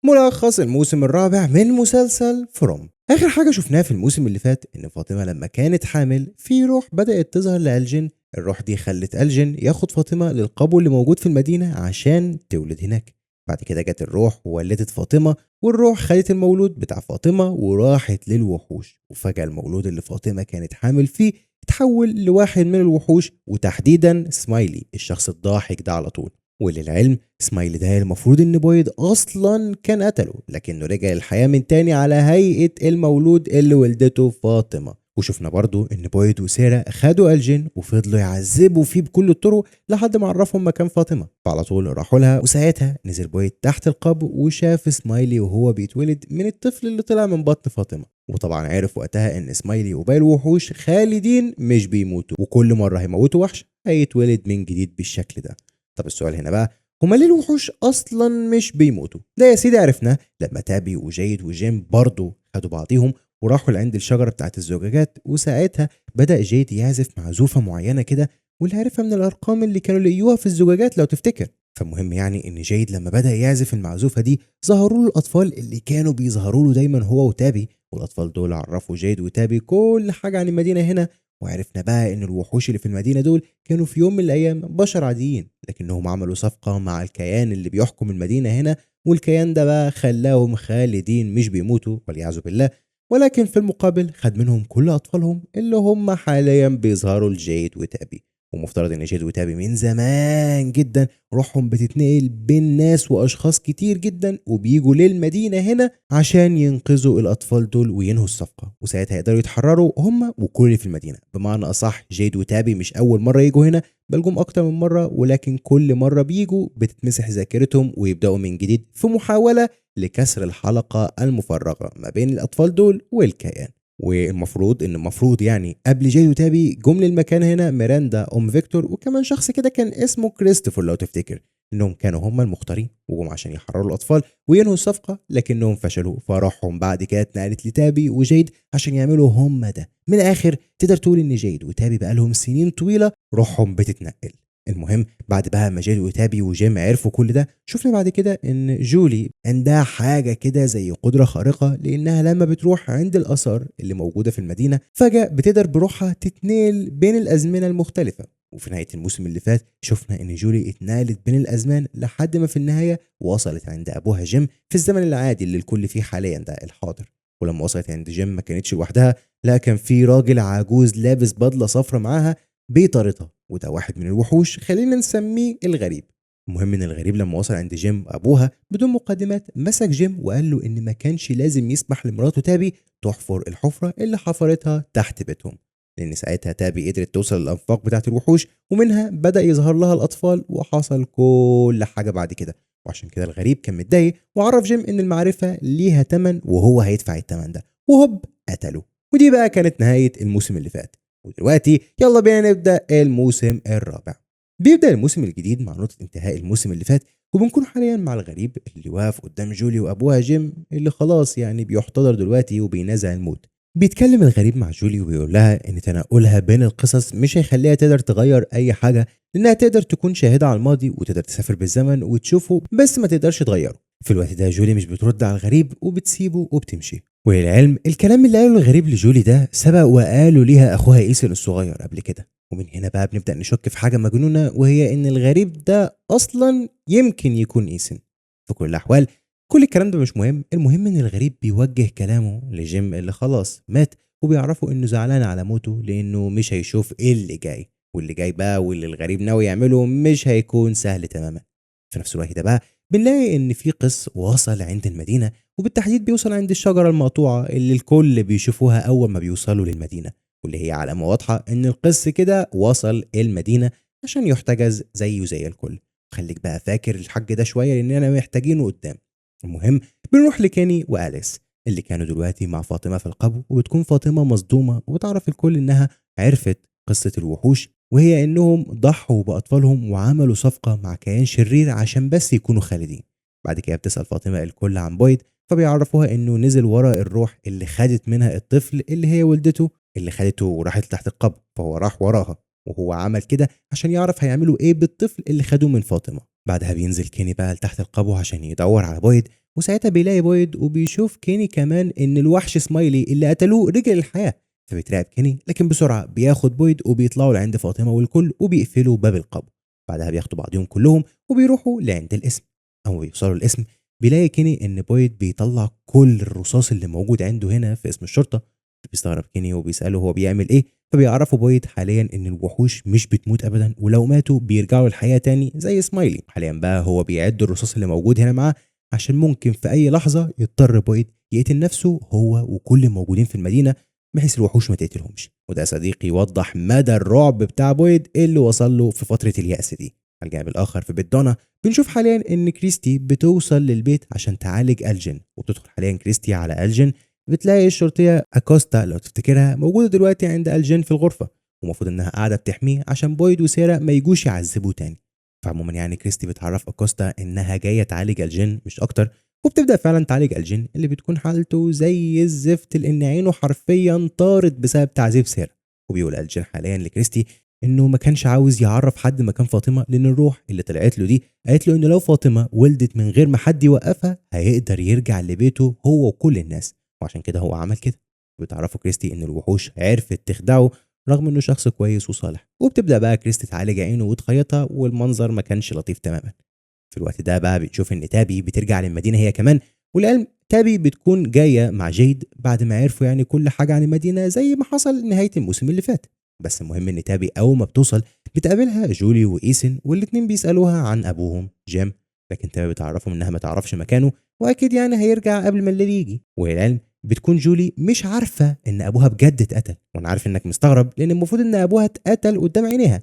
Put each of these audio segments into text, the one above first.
ملخص الموسم الرابع من مسلسل فروم. اخر حاجه شفناها في الموسم اللي فات ان فاطمه لما كانت حامل في روح بدات تظهر لالجن. الروح دي خلت الجن ياخد فاطمه للقبو اللي موجود في المدينه عشان تولد هناك. بعد كده جت الروح وولدت فاطمه، والروح خدت المولود بتاع فاطمه وراحت للوحوش، وفجاه المولود اللي فاطمه كانت حامل فيه اتحول لواحد من الوحوش، وتحديدا سمايلي الشخص الضاحك ده على طول. وللعلم سمايلي ده المفروض ان بويد اصلا كان قتله، لكنه رجع للحياة من تاني على هيئة المولود اللي ولدته فاطمة. وشفنا برضو ان بويد وسارة خدوا الجن وفضلوا يعذبوا فيه بكل الطرق لحد ما عرفهم مكان فاطمة، فعلى طول راحوا لها. وساعتها نزل بويد تحت القبو وشاف سمايلي وهو بيتولد من الطفل اللي طلع من بطن فاطمة. وطبعا عرف وقتها ان سمايلي وباقي الوحوش خالدين مش بيموتوا، وكل مرة هيموتوا وحش هيتولد من جديد بالشكل ده. طب السؤال هنا بقى، هما ليه الوحوش اصلا مش بيموتوا؟ ده يا سيدي عرفناه لما تابي وجيد وجيم برضه خدوا بعضيهم وراحوا لعند الشجره بتاعت الزجاجات، وساعتها بدا جيد يعزف معزوفه معينه كده، واللي عرفها من الارقام اللي كانوا لقيوها في الزجاجات لو تفتكر. فالمهم يعني ان جيد لما بدا يعزف المعزوفه دي ظهروا له الاطفال اللي كانوا بيظهروا له دايما هو وتابي، والاطفال دول عرفوا جيد وتابي كل حاجه عن المدينه هنا. وعرفنا بقى ان الوحوش اللي في المدينه دول كانوا في يوم من الايام بشر عاديين، لكنهم عملوا صفقه مع الكيان اللي بيحكم المدينه هنا، والكيان ده بقى خلاهم خالدين مش بيموتوا والعياذ بالله. ولكن في المقابل خد منهم كل اطفالهم اللي هم حاليا بيظهروا لجيد وتابي. ومفترض ان جيد وتابي من زمان جدا روحهم بتتنقل بين ناس واشخاص كتير جدا، وبيجوا للمدينه هنا عشان ينقذوا الاطفال دول وينهوا الصفقه، وساعتها يقدروا يتحرروا هم وكل اللي في المدينه. بمعنى اصح جيد وتابي مش اول مره يجوا هنا، بل جم اكتر من مره، ولكن كل مره بيجوا بتتمسح ذاكرتهم ويبداوا من جديد في محاوله لكسر الحلقه المفرغه ما بين الاطفال دول والكيان. والمفروض يعني قبل جاي وتابي جم للمكان هنا ميراندا ام فيكتور وكمان شخص كده كان اسمه كريستوفر لو تفتكر، انهم كانوا هم المختارين وجم عشان يحرروا الاطفال وينهوا الصفقه، لكنهم فشلوا. فراحهم بعد كده اتنقلت لتابي وجيد عشان يعملوا هم ده. من الاخر تقدر تقول ان جيد وتابي بقالهم سنين طويله روحهم بتتنقل. المهم بعد بقى ما جيد وتابي وجيم عرفوا كل ده، شفنا بعد كده ان جولي عندها حاجه كده زي قدره خارقه، لانها لما بتروح عند الاثار اللي موجوده في المدينه فجاه بتقدر بروحها تتنقل بين الازمنه المختلفه. وفي نهايه الموسم اللي فات شفنا ان جولي اتنقلت بين الازمان لحد ما في النهايه وصلت عند ابوها جيم في الزمن العادي اللي الكل فيه حاليا ده الحاضر. ولما وصلت عند جيم ما كانتش لوحدها، لا كان في راجل عجوز لابس بدله صفرا معاها بيطاردها، وده واحد من الوحوش خلينا نسميه الغريب. المهم ان الغريب لما وصل عند جيم ابوها بدون مقدمات مسك جيم وقال له ان ما كانش لازم يسمح لمراته تابي تحفر الحفره اللي حفرتها تحت بيتهم، لان ساعتها تابي قدرت توصل للانفاق بتاعت الوحوش ومنها بدا يظهر لها الاطفال، وحصل كل حاجه بعد كده. وعشان كده الغريب كان متضايق وعرف جيم ان المعرفه ليها تمن وهو هيدفع التمن ده، وهوب قتله. ودي بقى كانت نهايه الموسم اللي فات. ودلوقتي يلا بينا نبدأ الموسم الرابع. بيبدأ الموسم الجديد مع نقطة انتهاء الموسم اللي فات، وبنكون حاليا مع الغريب اللي واقف قدام جولي وأبوها جيم اللي خلاص يعني بيحتضر دلوقتي وبينازع الموت. بيتكلم الغريب مع جولي وبيقول لها ان تنقلها بين القصص مش هيخليها تقدر تغير اي حاجة، لانها تقدر تكون شاهدة على الماضي وتقدر تسافر بالزمن وتشوفه بس ما تقدرش تغيره. في الوقت ده جولي مش بترد على الغريب وبتسيبه وبتمشي. وللعلم الكلام اللي قاله الغريب لجولي ده سبق وقاله ليها اخوها ايسن الصغير قبل كده. ومن هنا بقى بنبدا نشك في حاجه مجنونه، وهي ان الغريب ده اصلا يمكن يكون ايسن. في كل الاحوال كل الكلام ده مش مهم، المهم ان الغريب بيوجه كلامه لجيم اللي خلاص مات، وبيعرفوا انه زعلان على موته لانه مش هيشوف ايه اللي جاي، واللي جاي بقى واللي الغريب ناوي يعمله مش هيكون سهل تماما. في نفس الوقت ده بقى بنلاقي ان في قس وصل عند المدينه، وبالتحديد بيوصل عند الشجرة المقطوعة اللي الكل بيشوفوها أول ما بيوصلوا للمدينة، واللي هي علامة واضحة إن القس كده وصل المدينة عشان يحتجز زيه زي الكل. خليك بقى فاكر الحاج ده شوية لأننا محتاجينه قدام. المهم بنروح لكاني وأليس اللي كانوا دلوقتي مع فاطمة في القبو، وبتكون فاطمة مصدومة وبتعرف الكل إنها عرفت قصة الوحوش، وهي إنهم ضحوا بأطفالهم وعملوا صفقة مع كيان شرير عشان بس يكونوا خالدين. بعد كده بتسأل فاطمة الكل عن بويد، فبيعرفوها انه نزل ورا الروح اللي خدت منها الطفل اللي هي ولدته، اللي خدته وراحت تحت القبر، فهو راح وراها. وهو عمل كده عشان يعرف هيعملوا ايه بالطفل اللي خدوه من فاطمه. بعدها بينزل كيني بقى لتحت القبو عشان يدور على بويد، وساعتها بيلاقي بويد وبيشوف كيني كمان ان الوحش سمايلي اللي قتلوه رجع للحياه، فبيترعب كيني لكن بسرعه بياخد بويد وبيطلعوا لعند فاطمه والكل وبيقفلوا باب القبو. بعدها بياخدوا بعضهم كلهم وبيروحوا لعند القسم. اول ما بيوصلوا القسم بيلاقي كيني ان بويد بيطلع كل الرصاص اللي موجود عنده هنا في اسم الشرطه. بيستغرب كيني وبيساله هو بيعمل ايه، فبيعرفوا بويد حاليا ان الوحوش مش بتموت ابدا، ولو ماتوا بيرجعوا للحياه تاني زي سمايلي. حاليا بقى هو بيعد الرصاص اللي موجود هنا معاه عشان ممكن في اي لحظه يضطر بويد يقتل نفسه هو وكل الموجودين في المدينه بحيث الوحوش ما تقتلهمش. وده صديقي يوضح مدى الرعب بتاع بويد اللي وصل له في فتره اليأس دي. على الجانب الاخر في بيت دونا بنشوف حاليا ان كريستي بتوصل للبيت عشان تعالج الجن، وبتدخل حاليا كريستي على الجن. بتلاقي الشرطيه اكوستا لو تفتكرها موجوده دلوقتي عند الجن في الغرفه، ومفروض انها قاعده بتحميه عشان بويد وسيرا ما يجوش يعذبوه تاني. فعموما يعني كريستي بتعرف اكوستا انها جايه تعالج الجن مش اكتر، وبتبدا فعلا تعالج الجن اللي بتكون حالته زي الزفت لان عينه حرفيا طارت بسبب تعذيب سيرا. وبيقول الجن حاليا لكريستي انه ما كانش عاوز يعرف حد مكان فاطمه لان الروح اللي طلعت له دي قالت له انه لو فاطمه ولدت من غير ما حد يوقفها هيقدر يرجع لبيته هو وكل الناس، وعشان كده هو عمل كده. بتعرفوا كريستي ان الوحوش عرفت تخدعه رغم انه شخص كويس وصالح، وبتبدا بقى كريستي تعالج عينه وتخيطها، والمنظر ما كانش لطيف تماما. في الوقت ده بقى بتشوف ان تابي بترجع للمدينه هي كمان، والعلم تابي بتكون جايه مع جيد بعد ما عرفوا يعني كل حاجه عن المدينه زي ما حصل نهايه الموسم اللي فات. بس المهم ان تابي اول ما بتوصل بتقابلها جولي وايسن، والاتنين بيسالوها عن ابوهم جيم، لكن تابي بتعرفهم انها ما تعرفش مكانه واكيد يعني هيرجع قبل ما الليل يجي. والعلم بتكون جولي مش عارفه ان ابوها بجد اتقتل، وانا عارف انك مستغرب لان المفروض ان ابوها اتقتل قدام عينيها.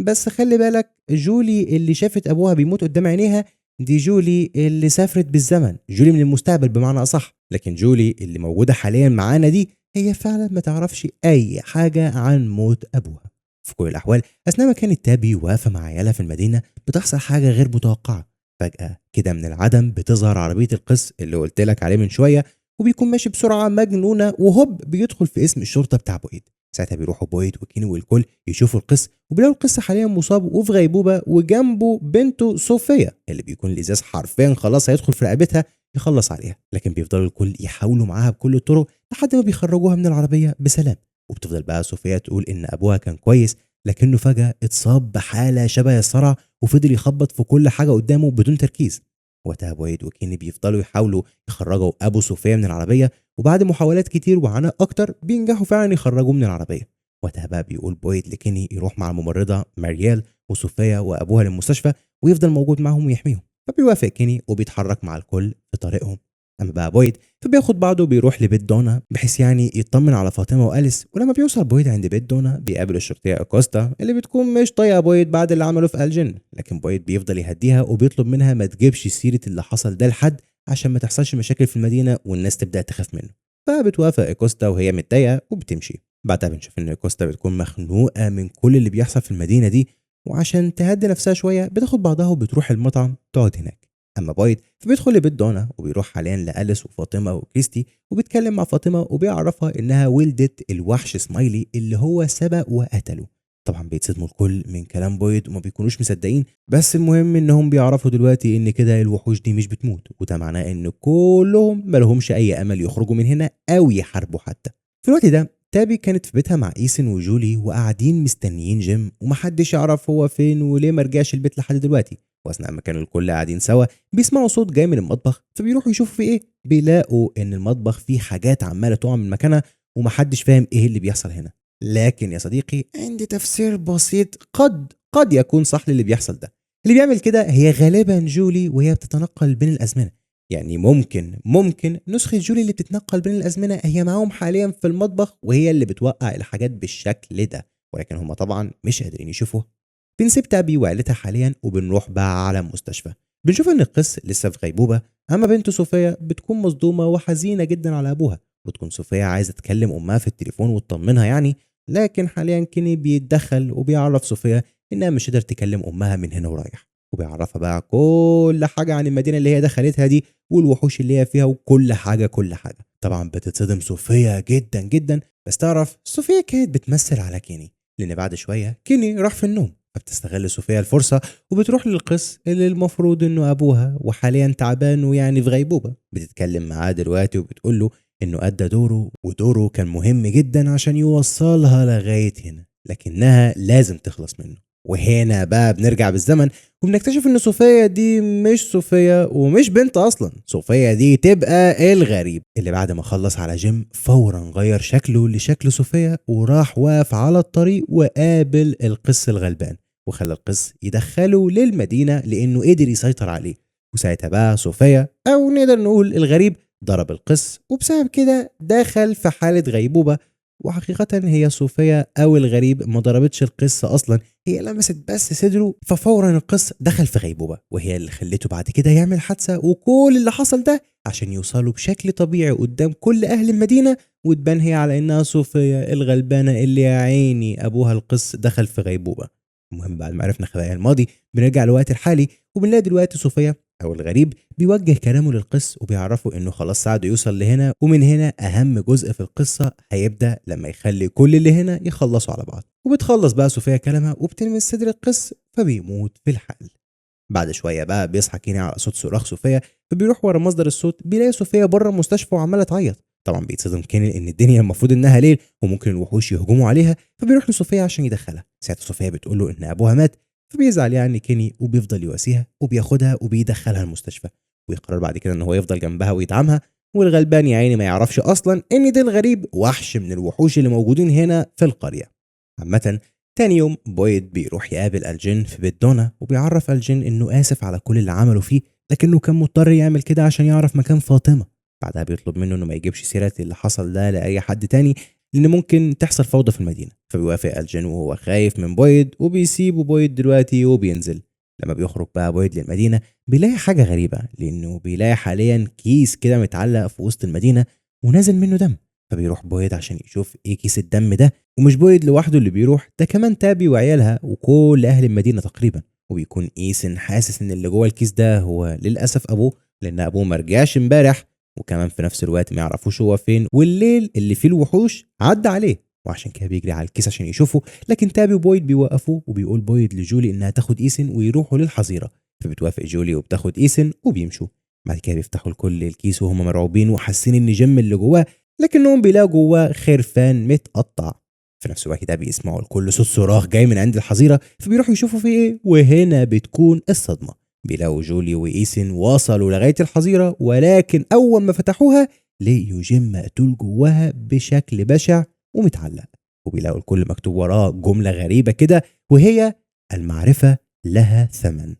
بس خلي بالك جولي اللي شافت ابوها بيموت قدام عينيها دي جولي اللي سافرت بالزمن، جولي من المستقبل بمعنى اصح، لكن جولي اللي موجوده حاليا معانا دي هي فعلا ما تعرفش اي حاجه عن موت ابوها. في كل الاحوال اثناء ما كانت تابي واقفه مع عيالها في المدينه بتحصل حاجه غير متوقعه. فجاه كده من العدم بتظهر عربيه القس اللي قلت لك عليه من شويه، وبيكون ماشي بسرعه مجنونه وهوب بيدخل في اسم الشرطه بتاع بويد. ساعتها بيروحوا بويد وكيني والكل يشوفوا القس، وبيلاقوا القس حاليا مصاب وفي غيبوبه وجنبه بنته صوفيا اللي بيكون الازاز حرفيا خلاص هيدخل في رقبتها يخلص عليها، لكن بيفضلوا الكل يحاولوا معاها بكل الطرق لحد ما بيخرجوها من العربيه بسلام. وبتفضل بقى صوفيا تقول ان ابوها كان كويس لكنه فجاه اتصاب بحاله شبه الصرع وفضل يخبط في كل حاجه قدامه بدون تركيز. وقتها بويد وكيني بيفضلوا يحاولوا يخرجوا ابو صوفيا من العربيه، وبعد محاولات كتير وعناء اكتر بينجحوا فعلا يخرجوه من العربيه. وقتها بقى بيقول بويد لكيني يروح مع الممرضه ماريال وصوفيا وابوها للمستشفى ويفضل موجود معاهم ويحميهم، فبيوافق كيني وبيتحرك مع الكل في طريقهم. اما بقى بويد فبياخد بعضه وبيروح لبيت دونا بحيث يعني يطمن على فاطمه واليس. ولما بيوصل بويد عند بيت دونا بيقابل الشرطيه اكوستا اللي بتكون مش طايقه بويد بعد اللي عمله في الجن، لكن بويد بيفضل يهديها وبيطلب منها ما تجيبش سيره اللي حصل ده لحد عشان ما تحصلش مشاكل في المدينه والناس تبدا تخاف منه. فبتوافق اكوستا وهي متضايقه وبتمشي. بعدها بنشوف ان كوستا بتكون مخنوقه من كل اللي بيحصل في المدينه دي، وعشان تهدي نفسها شويه بتاخد بعضها وبتروح المطعم تقعد هناك. اما بويد فبيدخل لبيت دونا وبيروح حاليا لاليس وفاطمه وكريستي وبيتكلم مع فاطمه وبيعرفها انها ولدت الوحش سمايلي اللي هو سبق وقتله. طبعا بيتصدموا الكل من كلام بويد وما بيكونوش مصدقين، بس المهم انهم بيعرفوا دلوقتي ان كده الوحوش دي مش بتموت، وده معناه ان كلهم ملهمش اي امل يخرجوا من هنا او يحاربوا حتى. في الوقت ده تابي كانت في بيتها مع ايسن وجولي وقاعدين مستنيين جيم، ومحدش يعرف هو فين وليه مرجعش البيت لحد دلوقتي. واثناء ما كانوا الكل قاعدين سوا بيسمعوا صوت جاي من المطبخ، فبيروحوا يشوفوا في ايه، بيلاقوا ان المطبخ فيه حاجات عماله تقع من مكانها ومحدش فاهم ايه اللي بيحصل هنا. لكن يا صديقي عندي تفسير بسيط قد يكون صح للي بيحصل ده. اللي بيعمل كده هي غالبا جولي وهي بتتنقل بين الازمنه، يعني ممكن نسخة جولي اللي بتتنقل بين الأزمنة هي معاهم حاليا في المطبخ وهي اللي بتوقع الحاجات بالشكل ده، ولكن هم طبعا مش قادرين يشوفوها. بنسيب تابي وعيلتها حاليا وبنروح بقى على مستشفى. بنشوف ان القس لسه في غيبوبة، اما بنت صوفيا بتكون مصدومة وحزينة جدا على ابوها، بتكون صوفيا عايزة تكلم امها في التليفون وتطمنها يعني، لكن حاليا كيني بيتدخل وبيعرف صوفيا انها مش قادرة تكلم امها من هنا ورايح، وبيعرفها بقى كل حاجة عن المدينة اللي هي دخلتها دي والوحوش اللي هي فيها وكل حاجة. طبعا بتتصدم صوفيا جدا جدا، بس تعرف صوفيا كانت بتمثل على كيني، لان بعد شوية كيني راح في النوم فبتستغل صوفيا الفرصة وبتروح للقس اللي المفروض إنه أبوها وحاليا تعبان ويعني في غيبوبة. بتتكلم معاه دلوقتي وبتقول له إنه أدى دوره ودوره كان مهم جدا عشان يوصلها لغاية هنا، لكنها لازم تخلص منه. وهنا بقى بنرجع بالزمن وبنكتشف إن صوفيا دي مش صوفيا ومش بنت أصلا. صوفيا دي تبقى الغريب اللي بعد ما خلص على جيم فورا غير شكله لشكل صوفيا وراح واقف على الطريق وقابل القس الغلبان وخلى القس يدخله للمدينة لأنه قدر يسيطر عليه. وساعتها بقى صوفيا أو نقدر نقول الغريب ضرب القس وبسبب كده دخل في حالة غيبوبة. وحقيقة هي صوفيا أو الغريب ما ضربتش القس أصلا، هي لمست بس صدره ففورا القس دخل في غيبوبة، وهي اللي خلته بعد كده يعمل حادثة. وكل اللي حصل ده عشان يوصلوا بشكل طبيعي قدام كل أهل المدينة وتبان هي على إنها صوفيا الغلبانة اللي يا عيني أبوها القس دخل في غيبوبة. المهم بعد ما عرفنا خبايا الماضي بنرجع للوقت الحالي وبنلاقي دلوقتي صوفيا أو الغريب بيوجه كلامه للقس وبيعرفه إنه خلاص ساعده يوصل لهنا، ومن هنا أهم جزء في القصة هيبدأ لما يخلي كل اللي هنا يخلصوا على بعض. وبتخلص بقى صوفيا كلامها وبتلمس صدر القس فبيموت في الحال. بعد شويه بقى بيصحى كيني على صوت صراخ صوفيا، فبيروح ورا مصدر الصوت بيلاقي صوفيا بره المستشفى وعماله تعيط. طبعا بيتصدم كيني ان الدنيا المفروض انها ليل وممكن الوحوش يهجموا عليها، فبيروح لصوفيا عشان يدخلها. ساعتها صوفيا بتقول له ان ابوها مات، فبيزعل يعني كيني وبيفضل يواسيها وبياخدها وبيدخلها المستشفى. ويقرر بعد كده ان هو يفضل جنبها ويدعمها. والغلبان يا عيني ما يعرفش اصلا ان ده الغريب وحش من الوحوش اللي موجودين هنا في القريه. عامه تاني يوم بويد بيروح يقابل الجين في بيت دونا وبيعرف الجين انه اسف على كل اللي عمله فيه، لكنه كان مضطر يعمل كده عشان يعرف مكان فاطمه. بعدها بيطلب منه انه ما يجيبش سيره اللي حصل ده لاي حد تاني لان ممكن تحصل فوضى في المدينه. فبيوافق الجين وهو خايف من بويد وبيسيبه بويد دلوقتي وبينزل. لما بيخرج بقى بويد للمدينه بيلاقي حاجه غريبه لانه بيلاقي حاليا كيس كده متعلق في وسط المدينه ونازل منه دم. فبيروح بويد عشان يشوف ايه كيس الدم ده. ومش بويد لوحده اللي بيروح، ده كمان تابي وعيالها وكل اهل المدينه تقريبا. وبيكون ايسن حاسس ان اللي جوه الكيس ده هو للاسف ابوه، لان ابوه ما رجعش امبارح وكمان في نفس الوقت ما يعرفوش هو فين، والليل اللي فيه الوحوش عدى عليه وعشان كده بيجري على الكيس عشان يشوفه. لكن تابي وبويد بيوقفوه وبيقول بويد لجولي انها تاخد ايسن ويروحوا للحظيره. فبتوافق جولي وبتاخد ايسن وبيمشوا. بعد كده بيفتحوا الكل الكيس وهم مرعوبين وحاسين ان جيم اللي جواه، لكنهم بيلاقوا جواه خرفان متقطع. في نفس الوقت ده بيسمعوا الكل صوت صراخ جاي من عند الحظيره، فبيروحوا يشوفوا فيه ايه. وهنا بتكون الصدمه، بيلاقوا جولي وايسن وصلوا لغايه الحظيره، ولكن اول ما فتحوها لقيوا جيم مقتول جواها بشكل بشع ومتعلق. وبيلاقوا الكل مكتوب وراه جمله غريبه كده وهي المعرفه لها ثمن.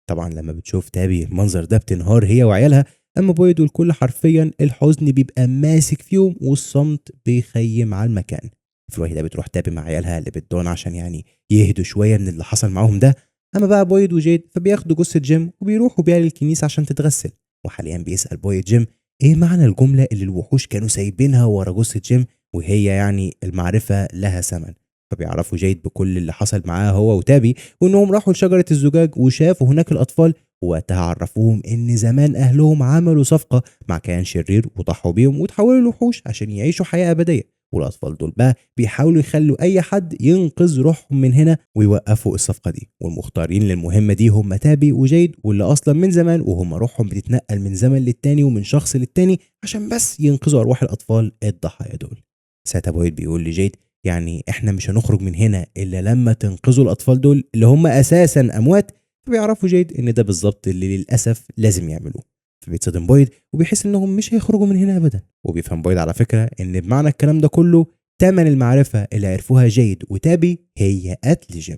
طبعا لما بتشوف تابي المنظر ده بتنهار هي وعيالها، اما بويد والكل حرفيا الحزن بيبقى ماسك فيهم والصمت بيخيم على المكان. في الوقت ده بتروح تابي مع عيالها اللي بتدون عشان يعني يهدوا شويه من اللي حصل معاهم ده. اما بقى بويد وجيد فبياخدوا جثه جيم وبيروحوا بيها للكنيسه عشان تتغسل. وحاليا بيسال بويد جيم ايه معنى الجمله اللي الوحوش كانوا سايبينها ورا جثه جيم وهي يعني المعرفه لها ثمن. فبيعرفوا جيد بكل اللي حصل معاه هو وتابي وانهم راحوا لشجره الزجاج وشافوا هناك الاطفال، ووقتها عرفوهم ان زمان اهلهم عملوا صفقه مع كيان شرير وضحوا بيهم وتحولوا لوحوش عشان يعيشوا حياه ابديه. والاطفال دول بقى بيحاولوا يخلوا اي حد ينقذ روحهم من هنا ويوقفوا الصفقه دي. والمختارين للمهمه دي هم تابي وجيد، واللي اصلا من زمان وهم روحهم بتتنقل من زمن للتاني ومن شخص للتاني عشان بس ينقذوا ارواح الاطفال الضحايا دول. ساعتها بويد بيقول لجيد يعني احنا مش هنخرج من هنا الا لما تنقذوا الاطفال دول اللي هم اساسا اموات. فبيعرفوا جيد ان ده بالظبط اللي للاسف لازم يعملوه. فبيتصدم بويد وبيحس انهم مش هيخرجوا من هنا ابدا. وبيفهم بويد على فكره ان بمعنى الكلام ده كله تمن المعرفه اللي عرفوها جيد وتابي هي قتل جيم،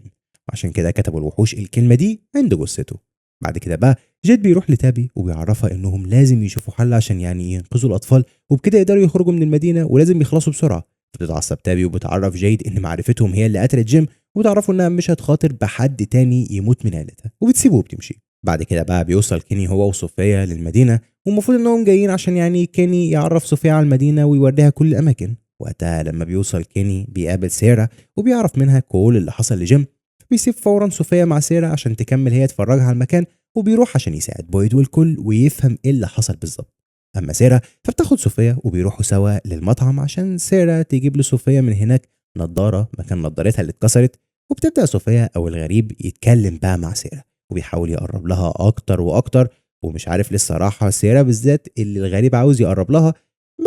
وعشان كده كتبوا الوحوش الكلمه دي عند جثته. بعد كده بقى جيد بيروح لتابي وبيعرفها انهم لازم يشوفوا حل عشان يعني ينقذوا الاطفال وبكده يقدروا يخرجوا من المدينه ولازم يخلصوا بسرعه. بتتعصب تابي وبتعرف جيد ان معرفتهم هي اللي قتلت جيم وتعرفوا انها مش هتخاطر بحد تاني يموت من عيلتها، وبتسيبه وبتمشي. بعد كده بقى بيوصل كيني هو وصوفيا للمدينه، والمفروض انهم جايين عشان يعني كيني يعرف صوفيا على المدينه ويوريها كل الاماكن. وقتها لما بيوصل كيني بيقابل سيرا وبيعرف منها كل اللي حصل لجيم. بيسيب فورا صوفيا مع سيرا عشان تكمل هي تفرجها على المكان، وبيروح عشان يساعد بويد والكل ويفهم ايه اللي حصل بالظبط. اما سيرا فبتاخد صوفيا وبيروحوا سوا للمطعم عشان سيرا تجيب لصوفيا من هناك نضاره مكان نضارتها اللي اتكسرت. وبتبدأ صوفيا أو الغريب يتكلم بقى مع سيرا وبيحاول يقرب لها أكتر وأكتر، ومش عارف ليه الصراحة سيرا بالذات اللي الغريب عاوز يقرب لها.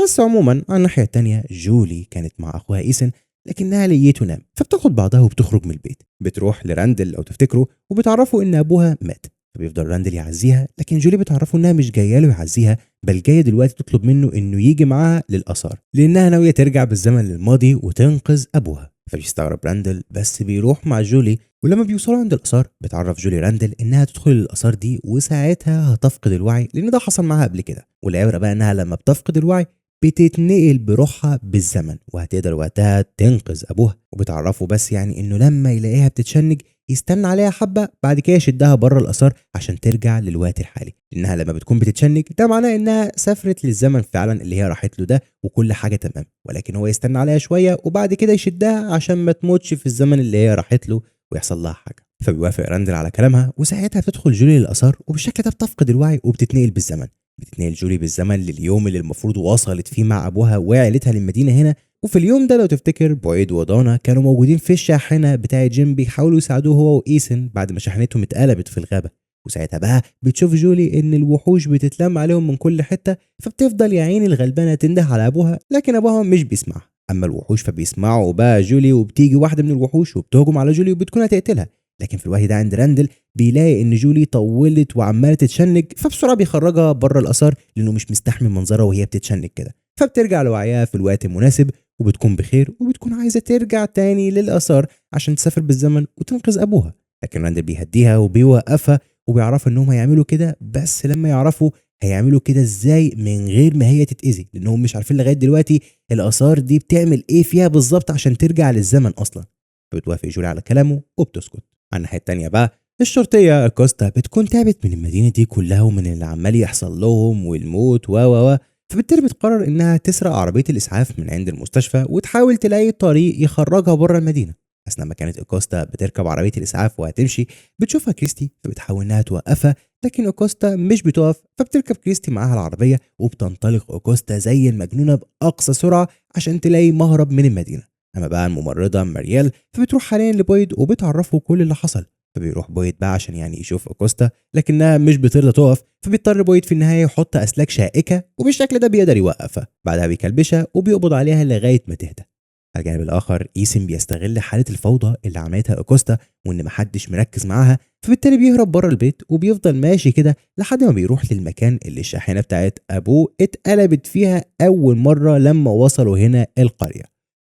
بس عموما على الناحية التانية جولي كانت مع أخوها إيسن لكنها لقيته نام، فبتاخد بعضها وبتخرج من البيت، بتروح لراندل لو تفتكروا وبتعرفوا إن أبوها مات. فبيفضل راندل يعزيها، لكن جولي بتعرفه إنها مش جاية له يعزيها، بل جاية دلوقتي تطلب منه إنه يجي معاها للآثار لأنها ناوية ترجع بالزمن للماضي وتنقذ أبوها. فبيستغرب راندل بس بيروح مع جولي، ولما بيوصلوا عند الآثار بتعرف جولي راندل إنها تدخل الآثار دي وساعتها هتفقد الوعي لأن ده حصل معاها قبل كده. والعبرة بقى إنها لما بتفقد الوعي بتتنقل بروحها بالزمن وهتقدر وقتها تنقذ أبوها. وبتعرفه بس يعني إنه لما يلاقيها بتتشنج يستنى عليها حبة، بعد كده يشدها بره الآثار عشان ترجع للوقت الحالي، لأنها لما بتكون بتتشنج ده معناه إنها سافرت للزمن فعلا اللي هي راحت له ده وكل حاجة تمام، ولكن هو يستنى عليها شوية وبعد كده يشدها عشان ما تموتش في الزمن اللي هي راحت له ويحصل لها حاجة. فبيوافق راندل على كلامها وساعتها بتدخل جولي للآثار وبالشكل ده بتفقد الوعي وبتتنقل بالزمن. بتتنقل جولي بالزمن لليوم اللي المفروض وصلت فيه مع أبوها وعيلتها للمدينة هنا. وفي اليوم ده لو تفتكر بويد ودانا كانوا موجودين في الشاحنة بتاعة جيم بيحاولوا يساعدوه هو وإيسن بعد ما شاحنتهم اتقلبت في الغابة. وساعتها بقى بتشوف جولي إن الوحوش بتتلم عليهم من كل حتة، فبتفضل يا عيني الغلبانة تنده على أبوها لكن أبوها مش بيسمعها. أما الوحوش فبيسمعوا بقى جولي وبتيجي واحدة من الوحوش وبتهجم على جولي وبتكون هتقتلها، لكن في الوقت ده عند راندل بيلاقي ان جولي طولت وعماله تتشنج، فبسرعه بيخرجها بره الاثار لانه مش مستحمل منظرها وهي بتتشنج كده. فبترجع لوعيها في الوقت المناسب وبتكون بخير وبتكون عايزه ترجع تاني للاثار عشان تسافر بالزمن وتنقذ ابوها. لكن راندل بيهديها وبيوقفها وبيعرف انهم هيعملوا كده، بس لما يعرفوا هيعملوا كده ازاي من غير ما هي تتاذي، لانهم مش عارفين لغايه دلوقتي الاثار دي بتعمل ايه فيها بالظبط عشان ترجع للزمن اصلا. فبتوافق جولي على كلامه وبتسكت. على الناحيه التانيه بقى الشرطيه كوستا بتكون تعبت من المدينه دي كلها ومن اللي عمال يحصل لهم والموت و فبالتالي بتقرر انها تسرق عربيه الاسعاف من عند المستشفى وتحاول تلاقي طريق يخرجها بره المدينه. اثناء ما كانت اكوستا بتركب عربيه الاسعاف وهتمشي بتشوفها كريستي فبتحاول انها توقفها، لكن اكوستا مش بتقف، فبتركب كريستي معاها العربيه وبتنطلق اكوستا زي المجنونه باقصى سرعه عشان تلاقي مهرب من المدينه. اما بقى الممرضه ماريال فبتروح حاليا لبويد وبتعرفه كل اللي حصل. فبيروح بويد بقى عشان يعني يشوف اكوستا لكنها مش بترضى تقف، فبيضطر بويد في النهايه يحط اسلاك شائكه وبالشكل ده بيقدر يوقفها. بعدها بيكلبشها وبيقبض عليها لغايه ما تهدى. على الجانب الاخر ايسن بيستغل حاله الفوضى اللي عملتها اكوستا وان محدش مركز معاها، فبالتالي بيهرب بره البيت وبيفضل ماشي كده لحد ما بيروح للمكان اللي الشاحنه بتاعت ابوه اتقلبت فيها اول مره لما وصلوا هنا القريه.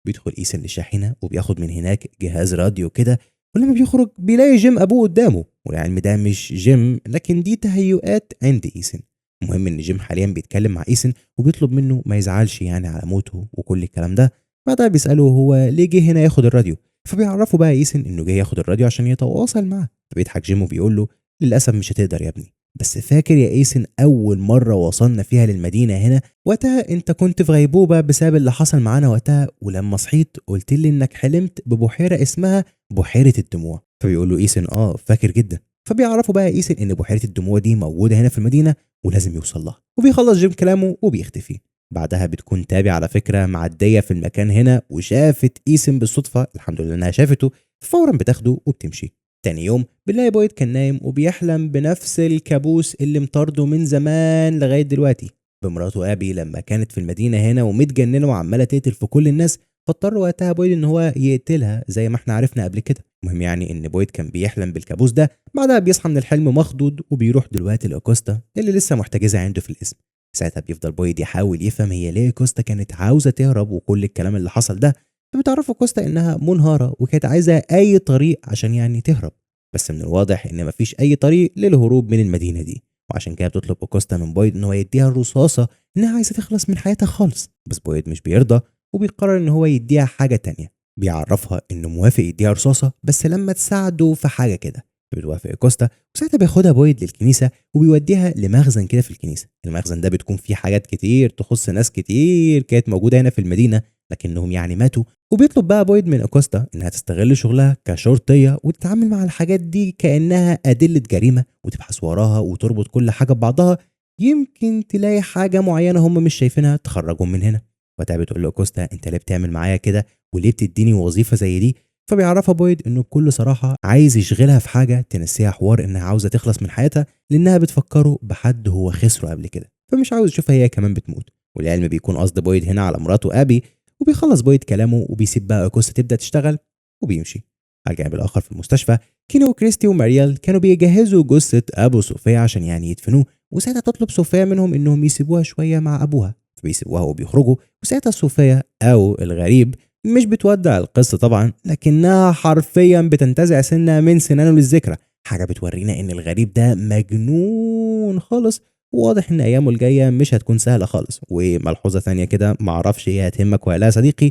بيدخل ايسن للشاحنه وبياخد من هناك جهاز راديو كده، ولما بيخرج بيلاقي جيم ابوه قدامه، والعلم ده مش جيم لكن دي تهيؤات عند ايسن. المهم ان جيم حاليا بيتكلم مع ايسن وبيطلب منه ما يزعلش يعني على موته وكل الكلام ده. بعدها بيساله هو ليه جه هنا ياخد الراديو، فبيعرفه بقى ايسن انه جاي ياخد الراديو عشان يتواصل معاه. فبيضحك جيم وبيقول له للاسف مش هتقدر يا ابني، بس فاكر يا ايسن اول مره وصلنا فيها للمدينه هنا وقتها انت كنت في غيبوبه بسبب اللي حصل معانا وقتها، ولما صحيت قلت لي انك حلمت ببحيره اسمها بحيره الدموع. فبيقول له ايسن فاكر جدا. فبيعرفوا بقى ايسن ان بحيره الدموع دي موجوده هنا في المدينه ولازم يوصل لها، وبيخلص جيم كلامه وبيختفي. بعدها بتكون تابي على فكره معديه في المكان هنا وشافت ايسن بالصدفه، الحمد لله انها شافته، فورا بتاخده وبتمشي. تاني يوم بنلاقي بويد كان نايم وبيحلم بنفس الكابوس اللي مطارده من زمان لغايه دلوقتي بمراته ابي لما كانت في المدينه هنا ومتجننه وعماله تقتل في كل الناس، فاضطر وقتها بويد ان هو يقتلها زي ما احنا عرفنا قبل كده. المهم يعني ان بويد كان بيحلم بالكابوس ده، بعدها بيصحى من الحلم مخضوض وبيروح دلوقتي لاكوستا اللي لسه محتجزه عنده في الاسم. ساعتها بيفضل بويد يحاول يفهم هي ليه كوستا كانت عاوزه تهرب وكل الكلام اللي حصل ده. فبتعرفوا كوستا انها منهاره وكانت عايزه اي طريق عشان يعني تهرب، بس من الواضح ان مفيش اي طريق للهروب من المدينه دي، وعشان كده بتطلب كوستا من بويد ان هو يديها الرصاصه انها عايزه تخلص من حياتها خالص. بس بويد مش بيرضى وبيقرر ان هو يديها حاجه تانية، بيعرفها انه موافق يديها رصاصه بس لما تساعده في حاجه كده. بتوافق كوستا وساعتها بياخدها بويد للكنيسه وبيوديها لمخزن كده في الكنيسه. المخزن ده بتكون فيه حاجات كتير تخص ناس كتير كانت موجوده هنا في المدينه لكنهم يعني ماتوا. وبيطلب بقى بويد من اكوستا انها تستغل شغلها كشرطيه وتتعامل مع الحاجات دي كانها ادله جريمه وتبحث وراها وتربط كل حاجه ببعضها، يمكن تلاقي حاجه معينه هم مش شايفينها تخرجهم من هنا. وقتها بتقول له اكوستا انت ليه بتعمل معايا كده وليه بتديني وظيفه زي دي؟ فبيعرفها بويد انه بكل صراحه عايز يشغلها في حاجه تنسيها حوار انها عاوزه تخلص من حياتها لانها بتفكره بحد هو خسره قبل كده، فمش عاوز يشوفها هي كمان بتموت. والعلم بيكون قصد بويد هنا على مراته ابي. وبيخلص بويد كلامه وبيسيب بقى أوكوستا تبدا تشتغل وبيمشي. على الجانب الاخر في المستشفى، كيني وكريستي وماريال كانوا بيجهزوا جثه ابو صوفيا عشان يعني يدفنوه، وساعتها تطلب صوفيا منهم انهم يسيبوها شويه مع ابوها، فبيسيبوها وبيخرجوا. وساعتها صوفيا او الغريب مش بتودع القصة طبعا، لكنها حرفيا بتنتزع سنة من سنانه للذكرى، حاجة بتورينا ان الغريب ده مجنون خالص. وواضح ان ايامه الجاية مش هتكون سهلة خالص. وملحوظة ثانية كده، معرفش ايه هتهمك ولا لا يا صديقي،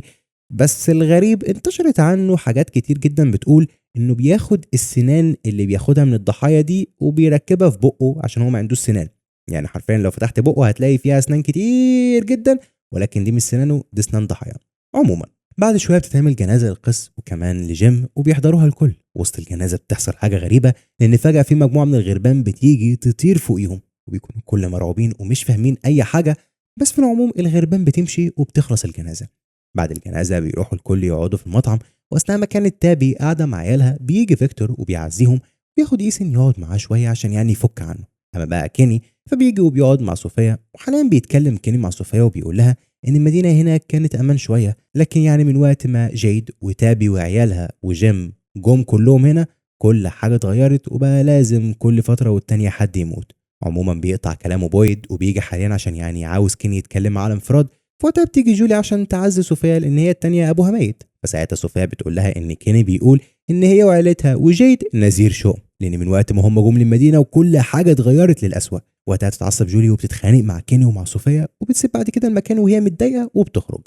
بس الغريب انتشرت عنه حاجات كتير جدا بتقول انه بياخد السنان اللي بياخدها من الضحايا دي وبيركبها في بقه عشان هو ما عندوش سنان. يعني حرفيا لو فتحت بقه هتلاقي فيها اسنان كتير جدا، ولكن دي مش سنانه، دي اسنان ضحايا. عموما بعد شويه بتتعمل جنازه للقس وكمان لجيم وبيحضروها الكل. وسط الجنازه بتحصل حاجه غريبه، لان فجاه في مجموعه من الغربان بتيجي تطير فوقيهم، وبيكونوا الكل مرعوبين ومش فاهمين اي حاجه. بس في العموم الغربان بتمشي وبتخلص الجنازه. بعد الجنازه بيروحوا الكل يقعدوا في المطعم، واثناء ما كانت تابي قاعده مع عيالها بيجي فيكتور وبيعزيهم. بياخد ايسن يقعد معاه شويه عشان يعني يفك عنه. اما بقى كيني فبيجي وبيقعد مع صوفيا، وحاليا بيتكلم كيني مع صوفيا وبيقول لها ان المدينه هنا كانت امان شويه، لكن يعني من وقت ما جيد وتابي وعيالها وجيم جم كلهم هنا كل حاجه اتغيرت، وبقى لازم كل فتره والتانيه حد يموت. عموما بيقطع كلامه بويد وبيجي حاليا عشان يعني عاوز كيني يتكلم معاه على انفراد. فوقتها بتيجي جولي عشان تعزي صوفيا لان هي التانيه ابوها ميت. فساعتها صوفيا بتقول لها ان كيني بيقول ان هي وعيلتها وجيد نذير شؤم، لان من وقت ما هم جم للمدينه وكل حاجه اتغيرت للاسوأ. وقتها تتعصب جولي وبتتخانق مع كيني ومع صوفيا، وبتسيب بعد كده المكان وهي متضايقه وبتخرج.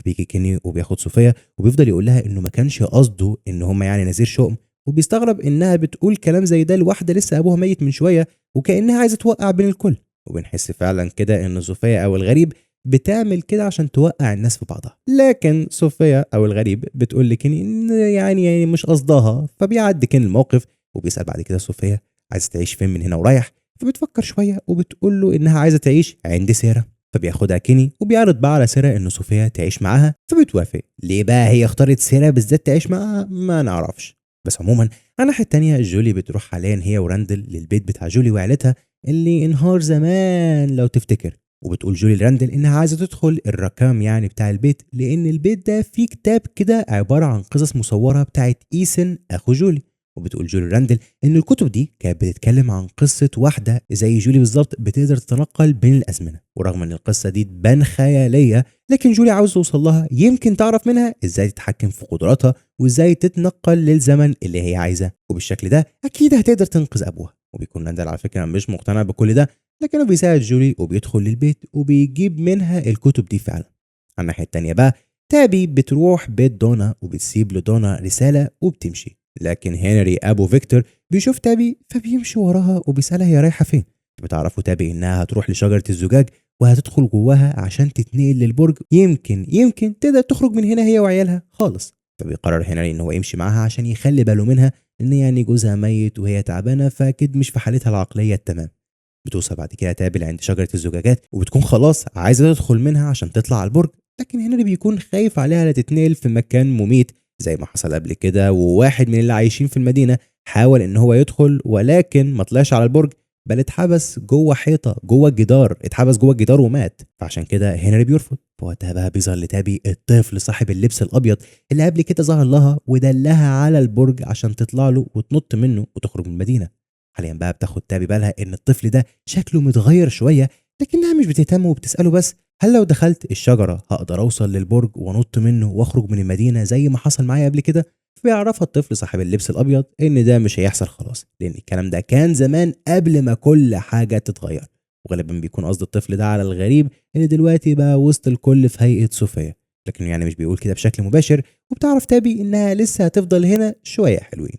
بيجي كيني وبياخد صوفيا وبيفضل يقول لها انه ما كانش قصده ان هم يعني نذير شؤم، وبيستغرب انها بتقول كلام زي ده لواحده لسه ابوها ميت من شويه، وكانها عايزه توقع بين الكل. وبنحس فعلا كده ان صوفيا او الغريب بتعمل كده عشان توقع الناس في بعضها. لكن صوفيا او الغريب بتقول لكيني ان يعني مش قصدها، فبيعدي كين الموقف. وبيسال بعد كده صوفيا عايزه تعيش فين من هنا ورايح. فبتفكر شويه وبتقول له انها عايزه تعيش عند سيرة. فبياخدها كيني وبيعرض بقى على سيرة ان صوفيا تعيش معاها، فبتوافق. ليه بقى هي اختارت سيرة بالذات تعيش معاها ما نعرفش. بس عموما على الناحيه التانيه جولي بتروح حاليا هي وراندل للبيت بتاع جولي وعيلتها اللي انهار زمان لو تفتكر. وبتقول جولي لراندل انها عايزه تدخل الركام يعني بتاع البيت، لان البيت ده فيه كتاب كده عباره عن قصص مصوره بتاعت ايسن اخو جولي. وبتقول جولي راندل ان الكتب دي كانت بتتكلم عن قصه واحده زي جولي بالظبط بتقدر تتنقل بين الازمنه. ورغم ان القصه دي تبان خياليه، لكن جولي عاوز توصل لها يمكن تعرف منها ازاي تتحكم في قدراتها وازاي تتنقل للزمن اللي هي عايزاه، وبالشكل ده اكيد هتقدر تنقذ ابوها. وبيكون راندل على فكره مش مقتنع بكل ده، لكنه بيساعد جولي وبيدخل للبيت وبيجيب منها الكتب دي فعلا. على الناحيه التانيه بقى تابي بتروح بيت دونا وبتسيب لدونا رساله وبتمشي. لكن هنري ابو فيكتور بيشوف تابي فبيمشي وراها وبيسالها هي رايحه فين. بتعرفوا تابي انها هتروح لشجره الزجاج وهتدخل جواها عشان تتنقل للبرج، يمكن تقدر تخرج من هنا هي وعيالها خالص. فبيقرر هنري ان هو يمشي معاها عشان يخلي باله منها، ان يعني جوزها ميت وهي تعبانه فاكيد مش في حالتها العقليه التمام. بتوصل بعد كده تابل عند شجرة الزجاجات وبتكون خلاص عايزة تدخل منها عشان تطلع على البرج، لكن هنري بيكون خايف عليها لا تتنقل في مكان مميت زي ما حصل قبل كده. وواحد من اللي عايشين في المدينة حاول ان هو يدخل ولكن ما طلعش على البرج، بل اتحبس جوه حيطة جوه الجدار، اتحبس جوه الجدار ومات. فعشان كده هنري بيرفض. فوقتها بقى بيظهر لتابي الطفل صاحب اللبس الابيض اللي قبل كده ظهر لها ودلها على البرج عشان تطلع له وتنط منه وتخرج من المدينة. حاليا بقى بتاخد تابي بالها ان الطفل ده شكله متغير شويه، لكنها مش بتهتم وبتساله بس هل لو دخلت الشجره هقدر اوصل للبرج وانط منه واخرج من المدينه زي ما حصل معايا قبل كده. فبيعرفها الطفل صاحب اللبس الابيض ان ده مش هيحصل خلاص، لان الكلام ده كان زمان قبل ما كل حاجه تتغير. وغالبا بيكون قصد الطفل ده على الغريب اللي دلوقتي بقى وسط الكل في هيئه صوفيا، لكنه يعني مش بيقول كده بشكل مباشر. وبتعرف تابي انها لسه هتفضل هنا شويه حلوين.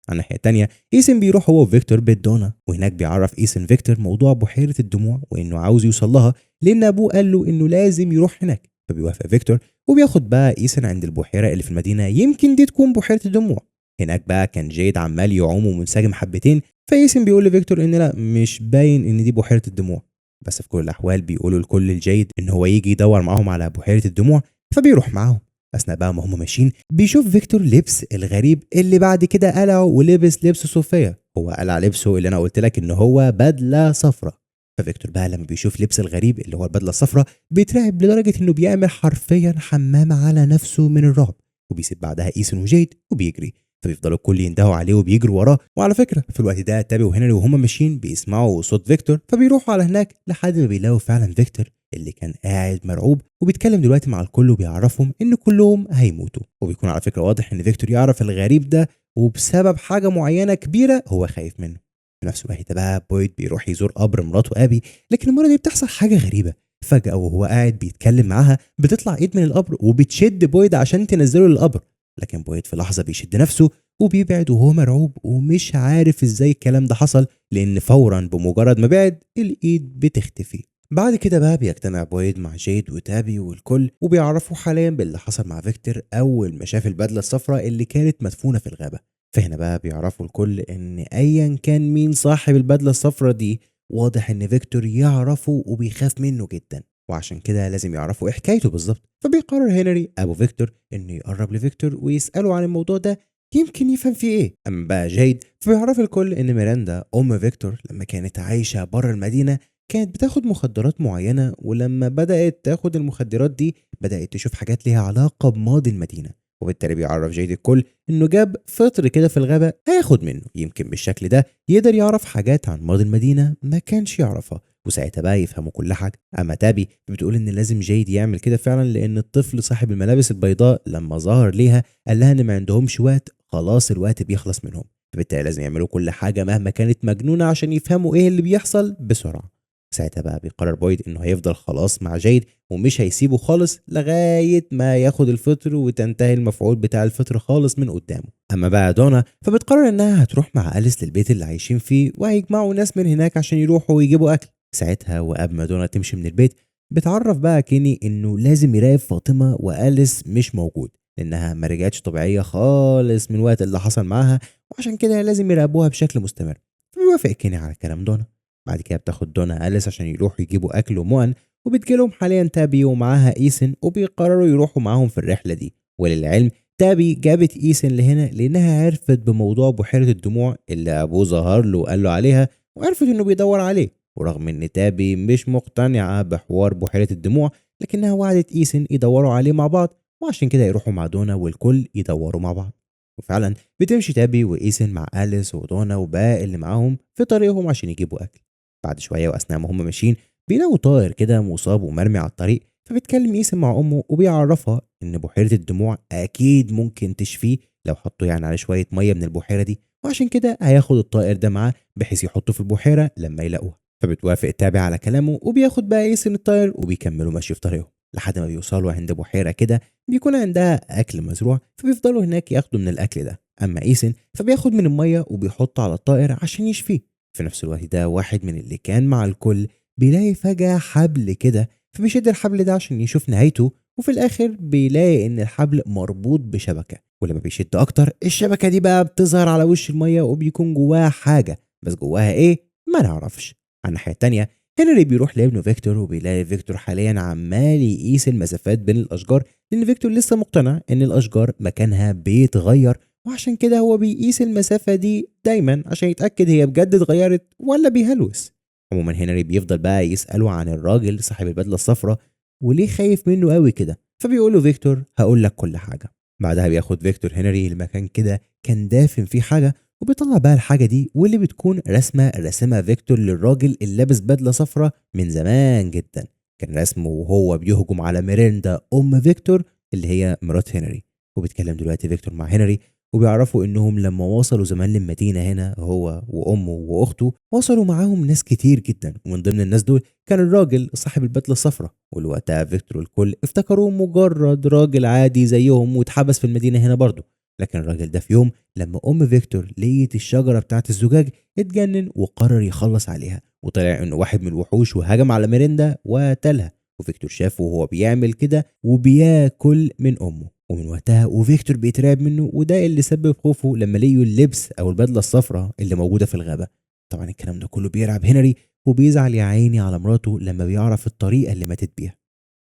على الناحيه التانيه ايسن بيروح هو وفيكتور بيت دونا، وهناك بيعرف ايسن فيكتور موضوع بحيره الدموع وانه عاوز يوصل لها لان ابوه قال له انه لازم يروح هناك. فبيوافق فيكتور وبياخد بقى ايسن عند البحيره اللي في المدينه، يمكن دي تكون بحيره الدموع. هناك بقى كان جيد عمال يعوم ومنسجم حبتين، فايسن بيقول لفيكتور ان لا مش باين ان دي بحيره الدموع. بس في كل الاحوال بيقولوا لكل الجيد ان هو يجي يدور معاهم على بحيره الدموع، فبيروح معاهم. اثناء بقى ما هم ماشيين بيشوف فيكتور لبس الغريب اللي بعد كده قلعه ولبس لبس صوفيا. هو قلع لبسه اللي انا قلت لك ان هو بدله صفراء. ففيكتور بقى لما بيشوف لبس الغريب اللي هو البدله الصفراء بيترعب لدرجه انه بيعمل حرفيا حمام على نفسه من الرعب، وبيسيب بعدها ايسن وجيد وبيجري. فبيفضلوا الكل يندهوا عليه وبيجروا وراه. وعلى فكره في الوقت ده تابي وهنري وهما ماشيين بيسمعوا صوت فيكتور، فبيروحوا على هناك لحد ما بيلاقوا فعلا فيكتور اللي كان قاعد مرعوب وبيتكلم دلوقتي مع الكل وبيعرفهم ان كلهم هيموتوا. وبيكون على فكره واضح ان فيكتور يعرف الغريب ده وبسبب حاجه معينه كبيره هو خايف منه. في نفس الوقت بقى بويد بيروح يزور قبر مراته ابي، لكن المره دي بتحصل حاجه غريبه. فجاه وهو قاعد بيتكلم معاها بتطلع ايد من القبر وبتشد بويد عشان تنزله للقبر، لكن بويد في لحظه بيشد نفسه وبيبعد وهو مرعوب ومش عارف ازاي الكلام ده حصل، لان فورا بمجرد ما بعد الايد بتختفي. بعد كده بقى بيجتمع بويد مع جيد وتابي والكل وبيعرفوا حاليا باللي حصل مع فيكتور اول ما شاف البدله الصفراء اللي كانت مدفونه في الغابه. فهنا بقى بيعرفوا الكل ان ايا كان مين صاحب البدله الصفراء دي واضح ان فيكتور يعرفه وبيخاف منه جدا، وعشان كده لازم يعرفوا ايه حكايته بالظبط. فبيقرر هنري ابو فيكتور انه يقرب لفيكتور ويساله عن الموضوع ده يمكن يفهم فيه ايه. اما بقى جيد فبيعرف الكل ان ميراندا ام فيكتور لما كانت عايشه بره المدينه كانت بتاخد مخدرات معينه، ولما بدات تاخد المخدرات دي بدات تشوف حاجات ليها علاقه بماضي المدينه. وبالتالي بيعرف جيد الكل انه جاب فطر كده في الغابه هياخد منه، يمكن بالشكل ده يقدر يعرف حاجات عن ماضي المدينه ما كانش يعرفها، وساعتها بقى يفهموا كل حاجه. اما تابي بتقول ان لازم جيد يعمل كده فعلا، لان الطفل صاحب الملابس البيضاء لما ظهر ليها قال لها ان ما عندهمش وقت، خلاص الوقت بيخلص منهم، فبالتالي لازم يعملوا كل حاجه مهما كانت مجنونه عشان يفهموا ايه اللي بيحصل بسرعه. ساعتها بقى بيقرر بويد انه هيفضل خلاص مع جيد ومش هيسيبه خالص لغايه ما ياخد الفطر وتنتهي المفعول بتاع الفطر خالص من قدامه. اما بقى دونا فبتقرر انها هتروح مع اليس للبيت اللي عايشين فيه وهيجمعوا ناس من هناك عشان يروحوا ويجيبوا اكل. ساعتها وقبل ما دونا تمشي من البيت بتعرف بقى كيني انه لازم يراقب فاطمه واليس مش موجود، لانها ما رجعتش طبيعيه خالص من وقت اللي حصل معاها، وعشان كده لازم يراقبوها بشكل مستمر. فبيوافق كيني على كلام دونا. بعد كده بتاخد دونا اليس عشان يروحوا يجيبوا اكل ومؤن، وبتجيلهم حاليا تابي ومعاها ايسن وبيقرروا يروحوا معاهم في الرحله دي. وللعلم تابي جابت ايسن لهنا لانها عرفت بموضوع بحيره الدموع اللي ابوه ظهر له وقال له عليها، وعرفت انه بيدور عليه. ورغم ان تابي مش مقتنعه بحوار بحيره الدموع، لكنها وعدت ايسن يدوروا عليه مع بعض، وعشان كده يروحوا مع دونا والكل يدوروا مع بعض. وفعلا بتمشي تابي وايسن مع اليس ودونا وباقي اللي معاهم في طريقهم عشان يجيبوا اكل. بعد شويه واثناء ما هم ماشيين بيلاقوا طائر كده مصاب ومرمي على الطريق، فبيتكلم ايسن مع امه وبيعرفها ان بحيره الدموع اكيد ممكن تشفيه لو حطوا يعني عليه شويه ميه من البحيره دي، وعشان كده هياخد الطائر ده معاه بحيث يحطه في البحيره لما يلاقوها. فبتوافق تابع على كلامه وبياخد بقى ايسن الطائر وبيكملوا ماشي في طريقهم لحد ما بيوصلوا عند بحيره كده بيكون عندها اكل مزروع، فبيفضلوا هناك ياخدوا من الاكل ده. اما ايسن فبياخد من الميه وبيحطه على الطائر عشان يشفيه. في نفس الوقت ده واحد من اللي كان مع الكل بيلاقي فجأة حبل كده، فبيشد الحبل ده عشان يشوف نهايته، وفي الآخر بيلاقي إن الحبل مربوط بشبكة، ولما بيشد أكتر الشبكة دي بقى بتظهر على وش المية وبيكون جواها حاجة، بس جواها إيه ما نعرفش. على الناحية التانية هنري بيروح لابنه فيكتور وبيلاقي فيكتور حاليا عمال يقيس المسافات بين الأشجار، لأن فيكتور لسه مقتنع إن الأشجار مكانها بيتغير، وعشان كده هو بيقيس المسافة دي دايما عشان يتأكد هي بجد اتغيرت ولا بيهلوس. عموما هنري بيفضل بقى يسأله عن الراجل صاحب البدلة الصفراء وليه خايف منه قوي كده، فبيقول له فيكتور هقول لك كل حاجة. بعدها بياخد فيكتور هنري لمكان كده كان دافن فيه حاجة، وبيطلع بقى الحاجة دي واللي بتكون رسمة رسمها فيكتور للراجل اللي لابس بدلة صفراء من زمان جدا. كان رسمه وهو بيهجم على ميريندا أم فيكتور اللي هي مرات هنري. وبيتكلم دلوقتي فيكتور مع هنري وبيعرفوا انهم لما وصلوا زمان للمدينه هنا هو وامه واخته وصلوا معاهم ناس كتير جدا، ومن ضمن الناس دول كان الراجل صاحب البدله الصفراء، والوقتها فيكتور والكل افتكروه مجرد راجل عادي زيهم واتحبس في المدينه هنا برضه. لكن الراجل ده في يوم لما ام فيكتور لقيت الشجره بتاعت الزجاج اتجنن وقرر يخلص عليها، وطلع انه واحد من الوحوش وهجم على ميريندا وقتلها. وفيكتور شافه وهو بيعمل كده وبياكل من امه، ومن وقتها وفيكتور بيترعب منه، وده اللي سبب خوفه لما لقيوا اللبس او البدله الصفراء اللي موجوده في الغابه. طبعا الكلام ده كله بيرعب هنري وبيزعل يا عيني على مراته لما بيعرف الطريقه اللي ماتت بيها.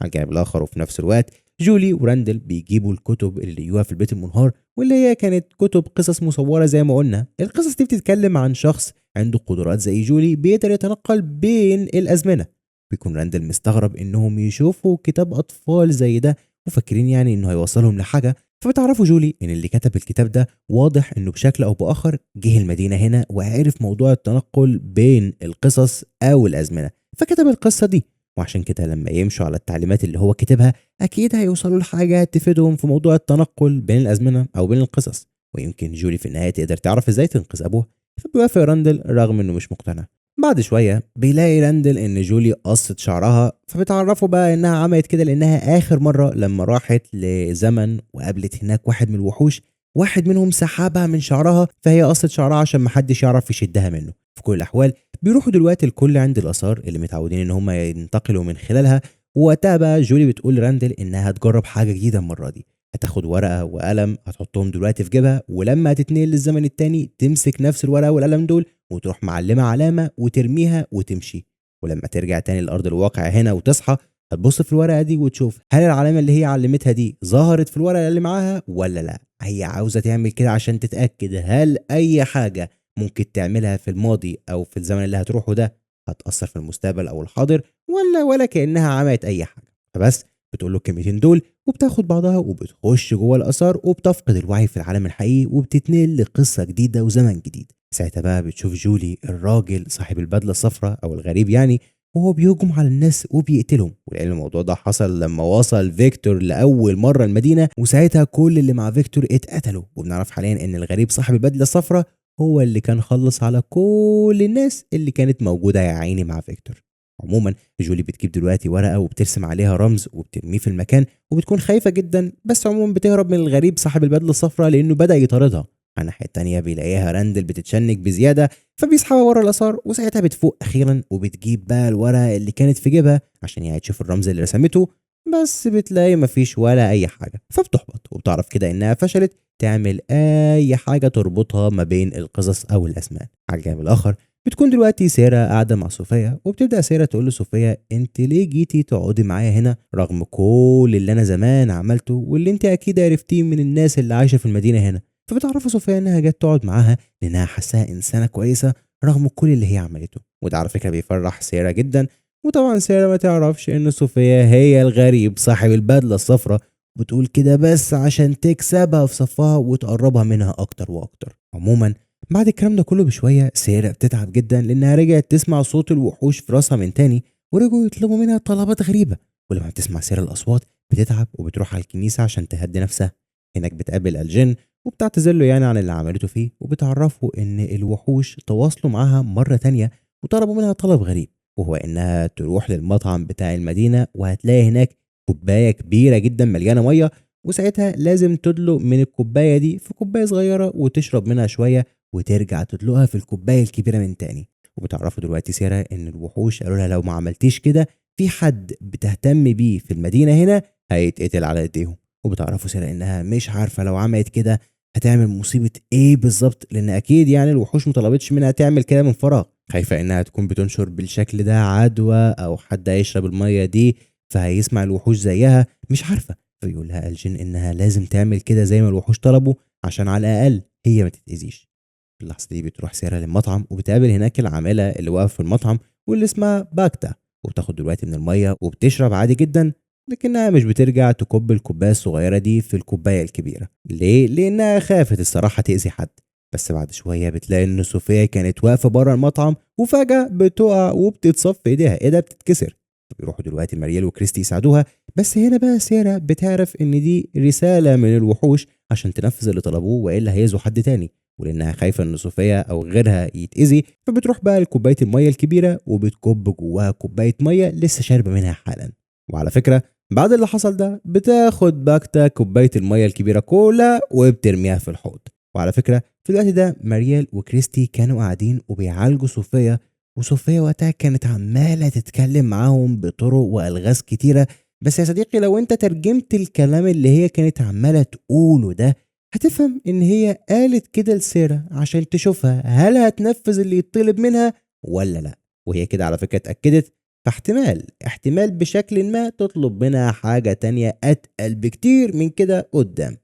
على الجانب الاخر وفي نفس الوقت جولي وراندل بيجيبوا الكتب اللي لقيوها في البيت المنهار، واللي هي كانت كتب قصص مصورة زي ما قلنا. القصص دي بتتكلم عن شخص عنده قدرات زي جولي بيقدر يتنقل بين الأزمنة. بيكون راندل مستغرب إنهم يشوفوا كتاب أطفال زي ده وفاكرين يعني إنه هيوصلهم لحاجة. فبتعرفوا جولي إن اللي كتب الكتاب ده واضح إنه بشكل أو بآخر جه المدينة هنا وعرف موضوع التنقل بين القصص أو الأزمنة، فكتب القصة دي. وعشان كده لما يمشوا على التعليمات اللي هو كتبها أكيد هيوصلوا لحاجة تفيدهم في موضوع التنقل بين الأزمنة أو بين القصص، ويمكن جولي في النهاية تقدر تعرف إزاي تنقذ أبوها. فبيوافق راندل رغم إنه مش مقتنع. بعد شوية بيلاقي راندل إن جولي قصت شعرها، فبتعرفوا بقى إنها عملت كده لأنها آخر مرة لما راحت لزمن وقابلت هناك واحد من الوحوش، واحد منهم سحبها من شعرها، فهي قصت شعرها عشان محدش يعرف يشدها منه. في كل الأحوال بيروحوا دلوقتي الكل عند الآثار اللي متعودين إن هم ينتقلوا من خلالها. ووقتها بقى جولي بتقول لراندل إنها هتجرب حاجة جديدة المرة دي، هتاخد ورقة وقلم هتحطهم دلوقتي في جيبها، ولما هتتنقل للزمن التاني تمسك نفس الورقة والقلم دول وتروح معلمة علامة وترميها وتمشي. ولما ترجع تاني لأرض الواقع هنا وتصحى هتبص في الورقة دي وتشوف هل العلامة اللي هي علمتها دي ظهرت في الورقة اللي معاها ولا لا. هي عاوزة تعمل كده عشان تتأكد هل أي حاجة ممكن تعملها في الماضي أو في الزمن اللي هتروحه ده هتأثر في المستقبل أو الحاضر، ولا كأنها عملت أي حاجة. فبس بتقول له الكلمتين دول وبتاخد بعضها وبتخش جوه الآثار وبتفقد الوعي في العالم الحقيقي وبتتنقل لقصة جديدة وزمن جديد. ساعتها بقى بتشوف جولي الراجل صاحب البدلة الصفراء أو الغريب يعني، وهو بيهجم على الناس وبيقتلهم. ولأن الموضوع ده حصل لما وصل فيكتور لأول مرة المدينة، وساعتها كل اللي مع فيكتور اتقتلوا. وبنعرف حاليا إن الغريب صاحب البدلة الصفراء هو اللي كان خلص على كل الناس اللي كانت موجودة يا عيني مع فيكتور. عموما جولي بتجيب دلوقتي ورقة وبترسم عليها رمز وبترميه في المكان، وبتكون خايفة جدا، بس عموما بتهرب من الغريب صاحب البدلة الصفراء لأنه بدأ يطاردها. على الناحية التانية بيلاقيها راندل بتتشنج بزيادة، فبيسحبها ورا الآثار، وساعتها بتفوق أخيرا وبتجيب بقى الورقة اللي كانت في جيبها عشان يعني تشوف الرمز اللي رسمته. بس بتلاقي مفيش ولا أي حاجة، فبتحبط وبتعرف كده إنها فشلت تعمل أي حاجة تربطها ما بين القصص أو الأزمان. على الجانب الآخر بتكون دلوقتي سيرا قاعدة مع صوفيا، وبتبدأ سيرا تقول لصوفيا انت ليه جيتي تقعدي معايا هنا رغم كل اللي انا زمان عملته واللي انت اكيد عرفتيه من الناس اللي عايشة في المدينة هنا. فبتعرف صوفيا انها جت تقعد معاها لانها حاساها انسانة كويسة رغم كل اللي هي عملته. وده على فكرة بيفرح سيرا جدا. وطبعا سيرا ما تعرفش ان صوفيا هي الغريب صاحب البدلة الصفراء، بتقول كده بس عشان تكسبها في صفها وتقربها منها اكتر واكتر. عموما بعد الكلام ده كله بشوية سيرا بتتعب جدا لأنها رجعت تسمع صوت الوحوش في راسها من تاني، ورجعوا يطلبوا منها طلبات غريبة. ولما بتسمع سيرا الأصوات بتتعب وبتروح على الكنيسة عشان تهدي نفسها. هناك بتقابل الجن وبتعتذر له يعني عن اللي عملته فيه، وبتعرفه إن الوحوش تواصلوا معاها مرة تانية وطلبوا منها طلب غريب، وهو إنها تروح للمطعم بتاع المدينة وهتلاقي هناك كوباية كبيرة جدا مليانة مية، وساعتها لازم تدلق من الكوباية دي في كوباية صغيرة وتشرب منها شوية وترجع تدلقها في الكوباية الكبيرة من تاني. وبتعرفوا دلوقتي سيرا ان الوحوش قالوا لها لو ما عملتيش كده في حد بتهتم بيه في المدينة هنا هيتقتل على ايديهم. وبتعرفوا سيرا انها مش عارفة لو عملت كده هتعمل مصيبة ايه بالظبط، لان اكيد يعني الوحوش مطلبتش منها تعمل كده من فراغ، خايفة انها تكون بتنشر بالشكل ده عدوى او حد هيشرب المية دي فهيسمع الوحوش زيها، مش عارفة. فيقول لها الجن انها لازم تعمل كده زي ما الوحوش طلبوا عشان على الاقل هي ما تتأذيش. في اللحظة دي بتروح سيرا للمطعم وبتقابل هناك العاملة اللي واقفة في المطعم واللي اسمها باكتا، وبتاخد دلوقتي من المية وبتشرب عادي جدا، لكنها مش بترجع تكب الكوباية الصغيرة دي في الكوباية الكبيرة. ليه؟ لأنها خافت الصراحة تأذي حد. بس بعد شوية بتلاقي إن صوفيا كانت واقفة بره المطعم وفجأة بتقع وبتتصف في إيدها بتتكسر. بيروحوا دلوقتي ماريال وكريستي يساعدوها، بس هنا بقى سيرا بتعرف إن دي رسالة من الوحوش عشان تنفذ اللي طلبوه وإلا هيأذوا حد تاني. ولانها خايفه ان صوفيا او غيرها يتاذي فبتروح بقى لكوبايه الميه الكبيره وبتكب جواها كوبايه ميه لسه شاربه منها حالا. وعلى فكره بعد اللي حصل ده بتاخد باكتا كوبايه الميه الكبيره كلها وبترميها في الحوض. وعلى فكره في الوقت ده ماريال وكريستي كانوا قاعدين وبيعالجوا صوفيا، وصوفيا وقتها كانت عماله تتكلم معاهم بطرق والغاز كتيره. بس يا صديقي لو انت ترجمت الكلام اللي هي كانت عماله تقوله ده هتفهم ان هي قالت كده لسيرا عشان تشوفها هل هتنفذ اللي يطلب منها ولا لا. وهي كده على فكرة اتأكدت، فاحتمال بشكل ما تطلب منها حاجة تانية أتقل بكتير من كده قدام.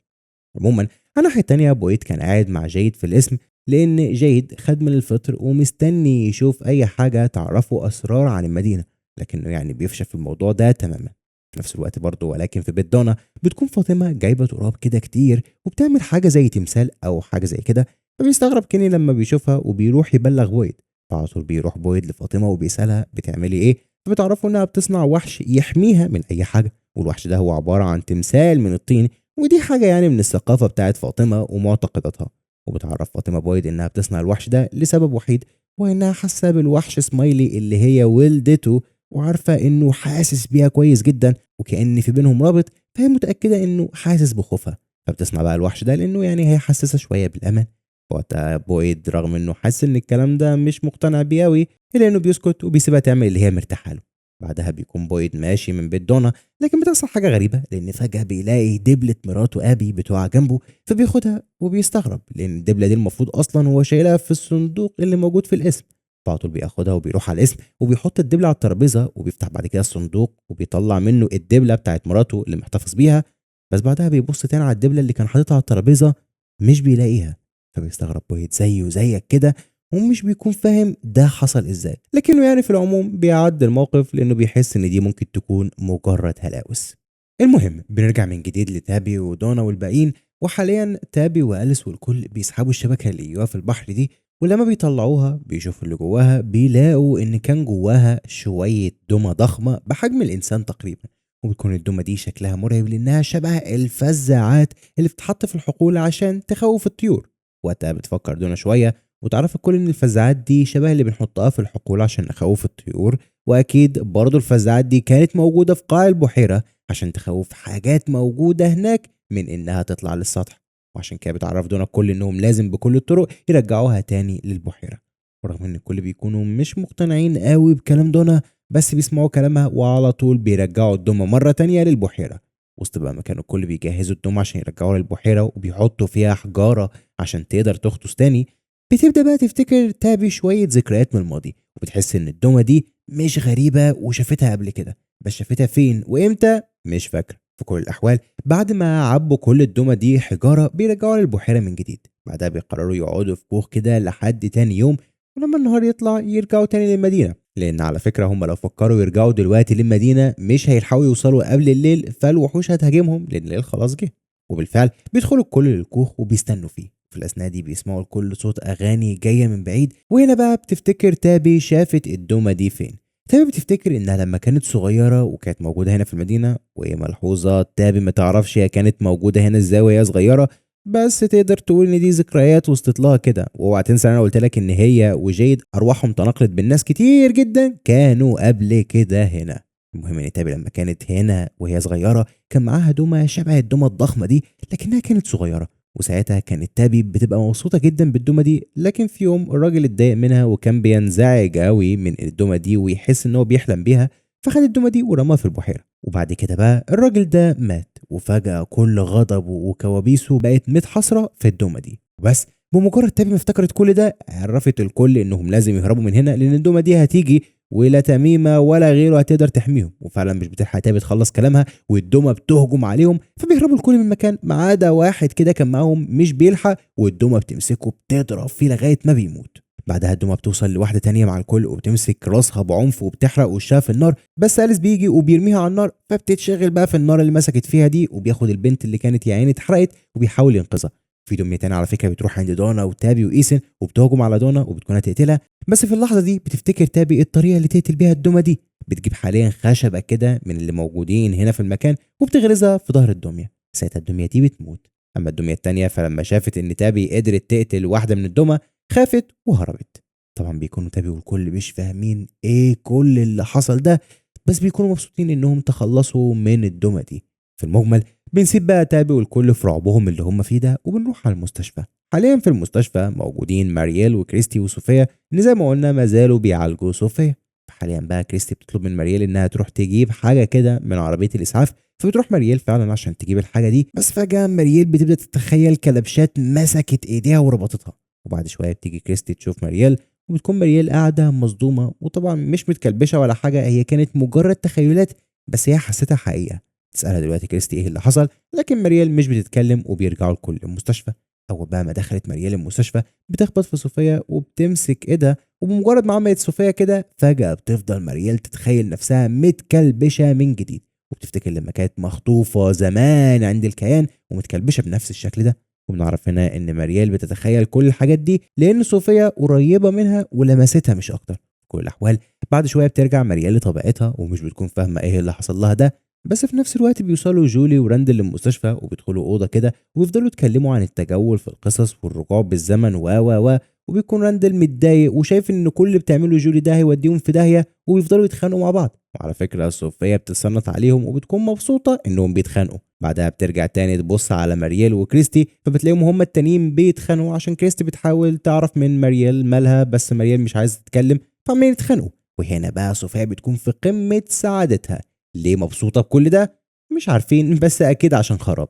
عموما على ناحية تانية بويد كان قاعد مع جيد في القسم، لأن جيد خد من الفطر ومستني يشوف أي حاجة تعرفه أسرار عن المدينة، لكنه يعني بيفشل في الموضوع ده تماما. في نفس الوقت برضه ولكن في بيت دانا بتكون فاطمة جايبة تراب كده كتير وبتعمل حاجة زي تمثال أو حاجة زي كده، فبيستغرب كيني لما بيشوفها وبيروح يبلغ بويد. فعلى طول بيروح بويد لفاطمة وبيسألها بتعملي إيه، فبتعرفوا إنها بتصنع وحش يحميها من أي حاجة، والوحش ده هو عبارة عن تمثال من الطين، ودي حاجة يعني من الثقافة بتاعت فاطمة ومعتقداتها. وبتعرف فاطمة بويد إنها بتصنع الوحش ده لسبب وحيد، وإنها حاسة بالوحش سمايلي اللي هي ولدته، وعارفة إنه حاسس بيها كويس جدا وكأن في بينهم رابط، فهي متأكدة إنه حاسس بخوفها. فبتصنع بقى الوحش ده لأنه يعني هيحسسها شوية بالأمان. وقتها بويد رغم إنه حاسس إن الكلام ده مش مقتنع بيه أوي، إلا إنه بيسكت وبيسيبها تعمل اللي هي مرتاحة له. بعدها بيكون بويد ماشي من بيت دونا، لكن بتحصل حاجة غريبة لأن فجأة بيلاقي دبلة مراته أبي بتقع جنبه، فبياخدها وبيستغرب لأن الدبلة دي المفروض أصلا هو شايلها في الصندوق اللي موجود في القسم. فعلى طول بياخدها وبيروح على القسم وبيحط الدبلة على الترابيزة وبيفتح بعد كده الصندوق وبيطلع منه الدبلة بتاعت مراته اللي محتفظ بيها. بس بعدها بيبص تاني على الدبلة اللي كان حاططها على الترابيزة، مش بيلاقيها. فبيستغرب بويد زيه زيك كده ومش بيكون فاهم ده حصل ازاي، لكنه يعني في العموم بيعدي الموقف لانه بيحس ان دي ممكن تكون مجرد هلاوس. المهم بنرجع من جديد لتابي ودونا والباقيين، وحاليا تابي واليس والكل بيسحبوا الشبكه اللي جواها في البحر دي، ولما بيطلعوها بيشوفوا اللي جواها بيلاقوا ان كان جواها شويه دمى ضخمه بحجم الانسان تقريبا. وبتكون الدمى دي شكلها مرعب لانها شبه الفزاعات اللي بتتحط في الحقول عشان تخوف الطيور. وقتها بتفكر دونا شويه وتعرف الكل ان الفزاعات دي شبه اللي بنحطها في الحقول عشان نخوف الطيور، واكيد برضو الفزاعات دي كانت موجوده في قاع البحيره عشان تخوف حاجات موجوده هناك من انها تطلع للسطح. وعشان كده بتعرف دونا الكل انهم لازم بكل الطرق يرجعوها تاني للبحيره. ورغم ان الكل بيكونوا مش مقتنعين قوي بكلام دونا، بس بيسمعوا كلامها وعلى طول بيرجعوا الدمى مره تانيه للبحيره. وسط بقى مكان الكل بيجهزوا الدمى عشان يرجعوها للبحيره وبيحطوا فيها حجاره عشان تقدر تغطس تاني. بتبدأ بقى تفتكر تابي شوية ذكريات من الماضي، وبتحس إن الدمى دي مش غريبة وشافتها قبل كده، بس شافتها فين وإمتى مش فاكرة. في كل الأحوال بعد ما عبوا كل الدمى دي حجارة بيرجعوا للبحيرة من جديد. بعدها بيقرروا يقعدوا في كوخ كده لحد تاني يوم، ولما النهار يطلع يرجعوا تاني للمدينة، لأن على فكرة هم لو فكروا يرجعوا دلوقتي للمدينة مش هيلحقوا يوصلوا قبل الليل، فالوحوش هتهاجمهم لأن الليل خلاص جه. وبالفعل بيدخلوا الكل للكوخ وبيستنوا فيه. في الأثناء دي بيسمعوا الكل صوت أغاني جاية من بعيد، وهنا بقى بتفتكر تابي شافت الدمى دي فين. تابي بتفتكر إنها لما كانت صغيرة وكانت موجودة هنا في المدينة، وهي ملحوظة تابي ما تعرفش هي كانت موجودة هنا إزاي وهي صغيرة، بس تقدر تقول إن دي ذكريات وصلت لها كده. واوعى تنسى أنا قلت لك إن هي وجيد أرواحهم تناقلت بالناس كتير جدا كانوا قبل كده هنا. المهم إن تابي لما كانت هنا وهي صغيرة كان معاها دمى شبه الدمى الضخمة دي، لكنها كانت صغيرة. وساعتها كانت تابي بتبقى مبسوطة جدا بالدمى دي، لكن في يوم الراجل اتضايق منها وكان بينزعج قوي من الدمى دي ويحس ان هو بيحلم بيها، فخد الدمى دي ورماها في البحيرة. وبعد كده بقى الراجل ده مات، وفجأة كل غضبه وكوابيسه بقت متحصرة في الدمى دي. وبس بمجرد تابي ما افتكرت كل ده عرفت الكل انهم لازم يهربوا من هنا، لان الدمى دي هتيجي ولا تميمة ولا غيره هتقدر تحميهم. وفعلا مش بتلحق تابي تخلص كلامها والدمى بتهجم عليهم، فبيهربوا الكل من مكان ما عدا واحد كده كان معاهم مش بيلحق، والدمى بتمسكه بتضرب فيه لغايه ما بيموت. بعدها الدمى بتوصل لواحده تانية مع الكل وبتمسك راسها بعنف وبتحرق وشها في النار، بس أليس بيجي وبيرميها على النار، فبتتشغل بقى في النار اللي مسكت فيها دي، وبياخد البنت اللي كانت يا عيني اتحرقت وبيحاول ينقذها. في دمية تانية على فكره بتروح عند دونا وتابي وايسن وبتهجم على دونا وبتكون هتقتلها، بس في اللحظه دي بتفتكر تابي الطريقه اللي تقتل بيها الدمى دي. بتجيب حاليا خشبه كده من اللي موجودين هنا في المكان وبتغرزها في ظهر الدميه. ساعتها الدميه دي بتموت. اما الدميه التانيه فلما شافت ان تابي قدرت تقتل واحده من الدمى خافت وهربت. طبعا بيكونوا تابي والكل مش فاهمين ايه كل اللي حصل ده، بس بيكونوا مبسوطين انهم تخلصوا من الدمى دي. في المجمل بنسيب بقى تابي والكل في رعبهم اللي هم فيه ده وبنروح على المستشفى. حاليا في المستشفى موجودين مارييل وكريستي وصوفيا، اللي زي ما قلنا ما زالوا بيعالجوا صوفيا. حاليا بقى كريستي بتطلب من مارييل انها تروح تجيب حاجه كده من عربيه الاسعاف، فبتروح مارييل فعلا عشان تجيب الحاجه دي، بس فجاه مارييل بتبدا تتخيل كلبشات مسكت ايديها وربطتها. وبعد شويه بتيجي كريستي تشوف مارييل وبتكون مريال قاعدة مصدومة وطبعا مش متكلبشة ولا حاجة، هي كانت مجرد تخيلات بس هي حسيتها حقيقة. تسألها دلوقتي كريستي ايه اللي حصل، لكن مريال مش بتتكلم وبيرجعوا الكل المستشفى. أول بقى ما دخلت مريال المستشفى بتخبط في صوفيا وبتمسك ايدها، وبمجرد ما عملت صوفيا كده فجأة بتفضل مريال تتخيل نفسها متكلبشة من جديد، وبتفتكر لما كانت مخطوفة زمان عند الكيان ومتكلبشة بنفس الشكل ده. وبنعرف هنا ان مريال بتتخيل كل الحاجات دي لان صوفيا قريبة منها ولمستها مش اكتر. في كل الاحوال بعد شوية بترجع مريال لطبيعتها ومش بتكون فاهمة ايه اللي حصل لها ده، بس في نفس الوقت بيوصلوا جولي وراندل للمستشفى وبيدخلوا اوضه كده ويفضلوا يتكلموا عن التجول في القصص والرجوع بالزمن و وبيكون راندل متضايق وشايف ان كل اللي بتعمله جولي ده هيوديهم في داهيه، وبيفضلوا يتخانقوا مع بعض. وعلى فكره صوفيا بتتصنت عليهم وبتكون مبسوطه انهم بيتخانقوا. بعدها بترجع تاني تبص على مريال وكريستي فبتلاقيهم هما التانيين بيتخانقوا عشان كريستي بتحاول تعرف من مريال مالها، بس مريال مش عايزه تتكلم فعمالين يتخانقوا. وهنا بقى صوفيا بتكون في قمه سعادتها. ليه مبسوطه بكل ده؟ مش عارفين، بس اكيد عشان خراب.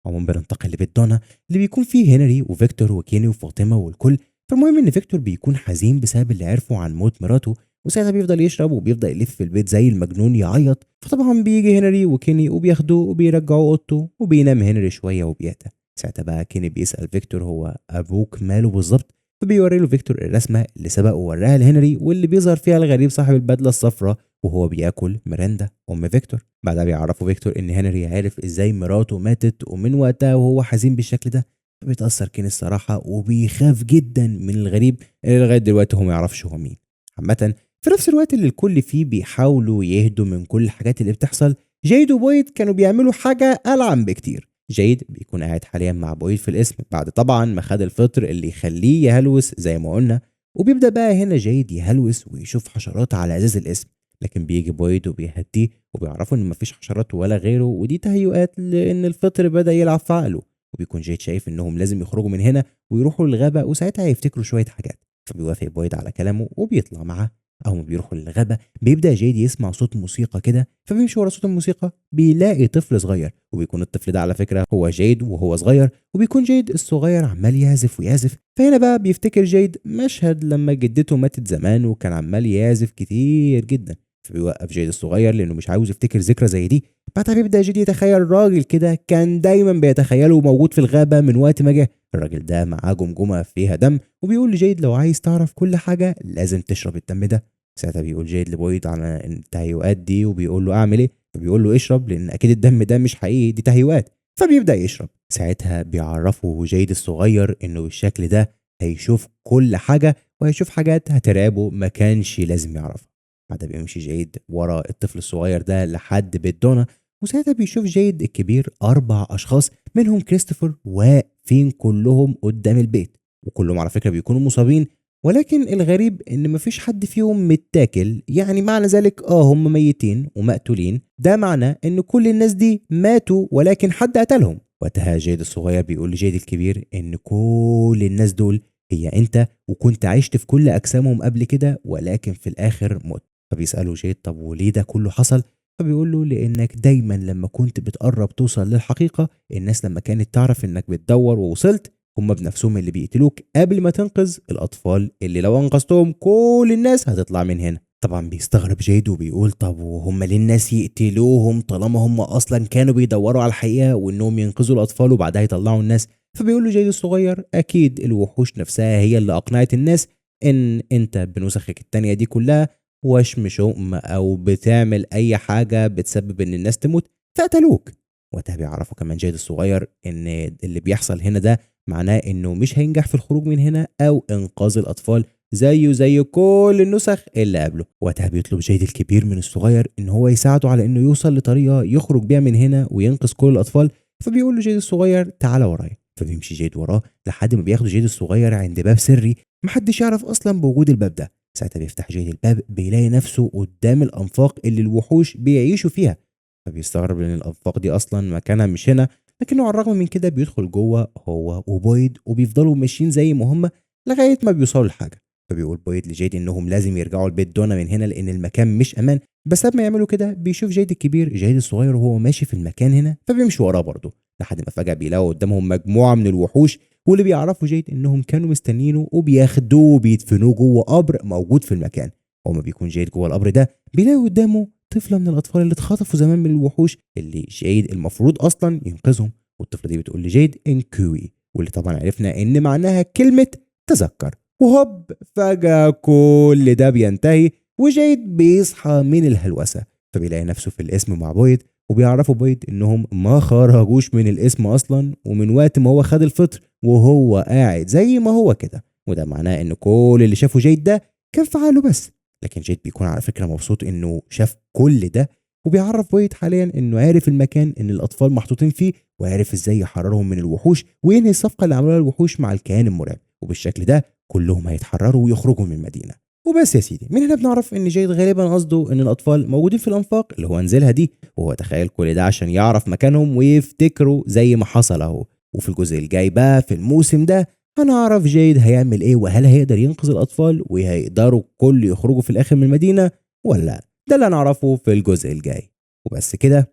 عموما بننتقل لبيت دونا اللي بيكون فيه هنري وفيكتور وكيني وفاطمه والكل. فالمهم ان فيكتور بيكون حزين بسبب اللي عرفه عن موت مراته، وساعتها بيفضل يشرب وبيفضل يلف في البيت زي المجنون يعيط. فطبعا بيجي هنري وكيني وبياخدوه وبيرجعوه اوضته وبينام هنري شويه وبيهدى. ساعتها بقى كيني بيسال فيكتور هو ابوك ماله بالظبط، فبيوري له فيكتور الرسمه اللي سبق ووراها لهنري واللي بيظهر فيها الغريب صاحب البدله الصفراء وهو بياكل ميراندا ام فيكتور. بعدها بيعرفوا فيكتور ان هنري عارف ازاي مراته ماتت، ومن وقتها وهو حزين بالشكل ده. فبيتاثر كين الصراحه وبيخاف جدا من الغريب اللي لغايه دلوقتي هو ما يعرفش هو مين. عامه في نفس الوقت اللي الكل فيه بيحاولوا يهدوا من كل الحاجات اللي بتحصل، جيد وبويد كانوا بيعملوا حاجه ألعن بكتير. جيد بيكون قاعد حاليا مع بويد في القسم بعد طبعا ما خد الفطر اللي يخليه يهلوس زي ما قلنا، وبيبدا بقى هنا جيد يهلوس ويشوف حشرات على ازاز القسم. لكن بيجي بويد وبيهديه وبيعرفوا ان مفيش حشرات ولا غيره، ودي تهيؤات لان الفطر بدا يلعب في عقله. وبيكون جيد شايف انهم لازم يخرجوا من هنا ويروحوا للغابه وساعتها هيفتكروا شويه حاجات. فبيوافق بويد على كلامه وبيطلع معاه. اول ما بيروحوا للغابه بيبدا جيد يسمع صوت موسيقى كده، فبيمشي ورا صوت الموسيقى بيلاقي طفل صغير، وبيكون الطفل ده على فكره هو جيد وهو صغير، وبيكون جيد الصغير عمال يعزف ويعزف. فهنا بقى بيفتكر جيد مشهد لما جدته ماتت زمان وكان عمال يعزف كتير جدا. فبيوقف جيد الصغير لانه مش عاوز يفتكر ذكرى زي دي. بعدها بيبدا جيد يتخيل راجل كده كان دايما بيتخيله موجود في الغابه من وقت ما جه. الراجل ده معاه جمجمه فيها دم، وبيقول لجيد لو عايز تعرف كل حاجه لازم تشرب الدم ده. ساعتها بيقول جيد لبويد على التهيؤات دي وبيقول له اعمل ايه، فبيقول له اشرب لان اكيد الدم ده مش حقيقي، دي تهيؤات. فبيبدا يشرب. ساعتها بيعرفه جيد الصغير انه بالشكل ده هيشوف كل حاجه وهيشوف حاجات هترعبه ما كانش لازم يعرفها. بعدها بيمشي جيد ورا الطفل الصغير ده لحد بيت دونا، وساعتها بيشوف جيد الكبير 4 اشخاص منهم كريستوفر واقفين كلهم قدام البيت، وكلهم على فكره بيكونوا مصابين. ولكن الغريب ان مفيش حد فيهم متاكل، يعني معنى ذلك هم ميتين ومقتولين، ده معنى ان كل الناس دي ماتوا ولكن حد قتلهم. وقتها جيد الصغير بيقول لجيد الكبير ان كل الناس دول هي انت، وكنت عشت في كل اجسامهم قبل كده ولكن في الاخر مت. فبيسأله جيد طب وليه ده كله حصل؟ فبيقول له لانك دايما لما كنت بتقرب توصل للحقيقة، الناس لما كانت تعرف انك بتدور ووصلت هم بنفسهم اللي بيقتلوك قبل ما تنقذ الأطفال اللي لو أنقذتهم كل الناس هتطلع من هنا. طبعا بيستغرب جيد وبيقول طب وهم ليه الناس يقتلوهم طالما هم أصلا كانوا بيدوروا على الحقيقة وإنهم ينقذوا الأطفال وبعدها يطلعوا الناس. فبيقول له جيد الصغير أكيد الوحوش نفسها هي اللي أقنعت الناس إن أنت بنسخك التانية دي كلها وشم شؤم أو بتعمل أي حاجة بتسبب إن الناس تموت فقتلوك. وقتها بيعرفوا كمان جيد الصغير إن اللي بيحصل هنا ده معناه انه مش هينجح في الخروج من هنا او انقاذ الاطفال زيه زي كل النسخ اللي قبله. وقتها بيطلب جيد الكبير من الصغير ان هو يساعده على انه يوصل لطريقه يخرج بيها من هنا وينقذ كل الاطفال. فبيقول له جيد الصغير تعالى ورايا. فبيمشي جيد وراه لحد ما بياخد جيد الصغير عند باب سري محدش يعرف اصلا بوجود الباب ده. ساعتها بيفتح جيد الباب بيلاقي نفسه قدام الانفاق اللي الوحوش بيعيشوا فيها. فبيستغرب ان الانفاق دي اصلا مكانها مش هنا، لكنه على الرغم من كده بيدخل جوه هو وبويد وبيفضلوا ماشيين زي ما هم لغايه ما بيوصلوا لحاجه. فبيقول بويد لجيد انهم لازم يرجعوا البيت دونا من هنا لان المكان مش امان. بس قبل ما يعملوا كده بيشوف جيد الكبير جيد الصغير وهو ماشي في المكان هنا، فبيمشي وراه برضه لحد ما فجاه بيلاقوا قدامهم مجموعه من الوحوش واللي بيعرفوا جيد انهم كانوا مستنينه وبياخدوه وبيدفنوه جوه قبر موجود في المكان. وما بيكون جيد جوه القبر ده بيلاقي قدامه طفله من الاطفال اللي اتخطفوا زمان من الوحوش اللي جيد المفروض اصلا ينقذهم. والطفله دي بتقول لجيد انكوي، واللي طبعا عرفنا ان معناها كلمه تذكر. وهوب فجاه كل ده بينتهي وجيد بيصحى من الهلوسه، فبيلاقي نفسه في الاسم مع بويد. وبيعرفوا بويد انهم ما خرجوش من الاسم اصلا، ومن وقت ما هو خد الفطر وهو قاعد زي ما هو كده. وده معناه ان كل اللي شافه جيد ده كان في عقله بس. لكن جيد بيكون على فكره مبسوط انه شاف كل ده. وبيعرف بويد حاليا انه عارف المكان ان الاطفال محطوطين فيه، وعارف ازاي يحررهم من الوحوش وينهي الصفقه اللي عملوها الوحوش مع الكيان المرعب. وبالشكل ده كلهم هيتحرروا ويخرجوا من المدينه. وبس يا سيدي، من هنا بنعرف ان جيد غالبا قصده ان الاطفال موجودين في الانفاق اللي هو نزلها دي، وهو تخيل كل ده عشان يعرف مكانهم ويفتكروا زي ما حصل اهو. وفي الجزء الجاي بقى في الموسم ده هنعرف جيد هيعمل ايه، وهل هيقدر ينقذ الاطفال وهيقدروا كل يخرجوا في الاخر من المدينه ولا لا. ده اللي هنعرفه في الجزء الجاي. وبس كده